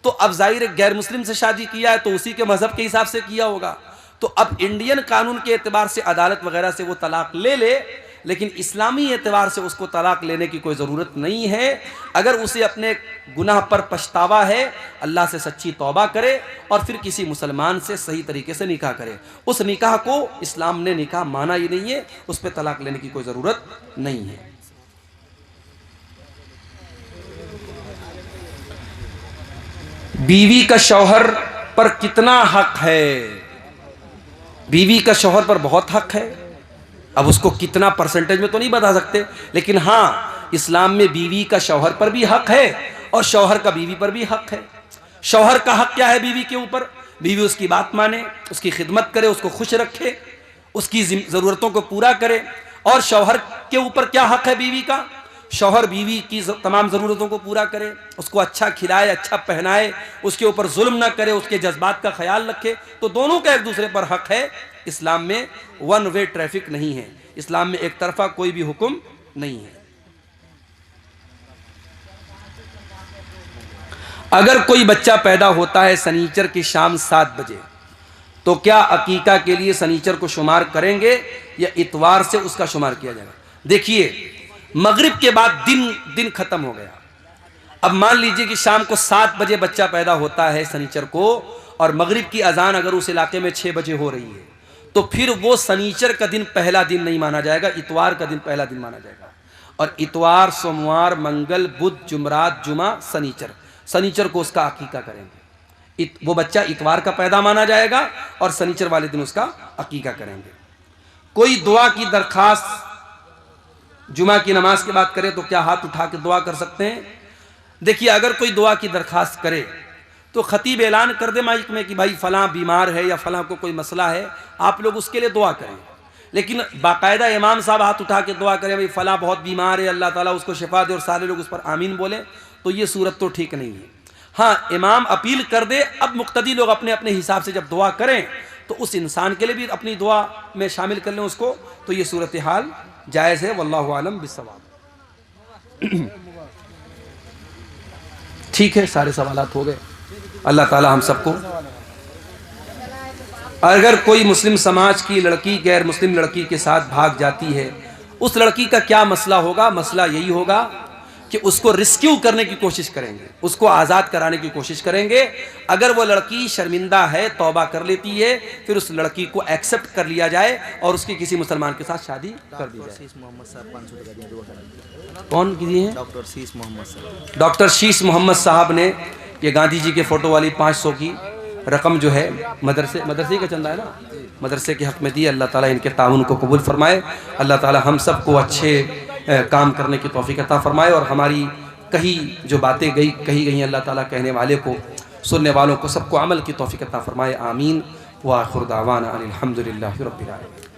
तो अब जाहिर गैर मुस्लिम से शादी किया है तो उसी के मजहब के हिसाब से किया होगा, तो अब इंडियन कानून के एतबार से अदालत वगैरह से वो तलाक ले ले, लेकिन इस्लामी एतबार से उसको तलाक लेने की कोई ज़रूरत नहीं है। अगर उसे अपने गुनाह पर पछतावा है, अल्लाह से सच्ची तौबा करे और फिर किसी मुसलमान से सही तरीके से निकाह करे। उस निकाह को इस्लाम ने निकाह माना ही नहीं है, उस पर तलाक लेने की कोई ज़रूरत नहीं है। बीवी का शौहर पर कितना हक है? बीवी का शौहर पर बहुत हक है। अब उसको कितना परसेंटेज में तो नहीं बता सकते, लेकिन हाँ, इस्लाम में बीवी का शौहर पर भी हक है और शौहर का बीवी पर भी हक है। शौहर का हक क्या है बीवी के ऊपर? बीवी उसकी बात माने, उसकी खिदमत करे, उसको खुश रखे, उसकी ज़रूरतों को पूरा करे। और शौहर के ऊपर क्या हक है बीवी का? शौहर बीवी की तमाम ज़रूरतों को पूरा करे, उसको अच्छा खिलाए, अच्छा पहनाए, उसके ऊपर जुल्म ना करे, उसके जज्बात का ख्याल रखे। तो दोनों का एक दूसरे पर हक है। इस्लाम में वन वे ट्रैफिक नहीं है, इस्लाम में एक तरफा कोई भी हुक्म नहीं है। अगर कोई बच्चा पैदा होता है सनीचर की शाम 7 बजे, तो क्या अकीका के लिए सनीचर को शुमार करेंगे या इतवार से उसका शुमार किया जाएगा? देखिए, मगरिब के बाद दिन खत्म हो गया। अब मान लीजिए कि शाम को 7 बजे बच्चा पैदा होता है सनीचर को, और मगरिब की अजान अगर उस इलाके में 6 बजे हो रही है, तो फिर वो सनीचर का दिन पहला दिन नहीं माना जाएगा, इतवार का दिन पहला दिन माना जाएगा। और इतवार, सोमवार, मंगल, बुध, जुमरात, जुमा, सनीचर, सनीचर को उसका अकीका करेंगे। वो बच्चा इतवार का पैदा माना जाएगा और सनीचर वाले दिन उसका अकीका करेंगे। कोई दुआ की दरखास्त जुमा की नमाज के बाद करे तो क्या हाथ उठा के दुआ कर सकते हैं? देखिए, अगर कोई दुआ की दरखास्त करे तो खतीब ऐलान कर दे माइक में कि भाई फलां बीमार है या फलां को कोई मसला है, आप लोग उसके लिए दुआ करें। लेकिन बाकायदा इमाम साहब हाथ उठा के दुआ करें, भाई फलां बहुत बीमार है, अल्लाह ताला उसको शिफा दे, और सारे लोग उस पर आमीन बोले, तो ये सूरत तो ठीक नहीं है। हाँ, इमाम अपील कर दे, अब मुक्तदी लोग अपने अपने हिसाब से जब दुआ करें तो उस इंसान के लिए भी अपनी दुआ में शामिल कर लें उसको, तो ये सूरत हाल जायज़ है। वल्लाहु आलम बिस्सवाब। ठीक है, सारे सवालात हो गए। अल्लाह ताला हम सबको, अगर कोई मुस्लिम समाज की लड़की गैर मुस्लिम लड़की के साथ भाग जाती है, उस लड़की का क्या मसला होगा? मसला यही होगा कि उसको रिस्क्यू करने की कोशिश करेंगे, उसको आज़ाद कराने की कोशिश करेंगे। अगर वो लड़की शर्मिंदा है, तौबा कर लेती है, फिर उस लड़की को एक्सेप्ट कर लिया जाए और उसकी किसी मुसलमान के साथ शादी कर दी जाए। कौन किए हैं? डॉक्टर शीश मोहम्मद साहब ने ये गांधी जी के फ़ोटो वाली 500 की रकम जो है मदरसे का चंदा है ना, मदरसे के हक़ में दी। अल्लाह ताला इनके ताउन को कबूल फरमाए। अल्लाह ताला हम सबको अच्छे काम करने की तौफीक अता फरमाए, और हमारी कही जो बातें कही गई अल्लाह ताला कहने वाले को, सुनने वालों को सबको अमल की तौफीक अता फरमाए। आमीन। व आखिर दावाना अनिल हम्दुलिल्लाहि रब्बिल आलमीन।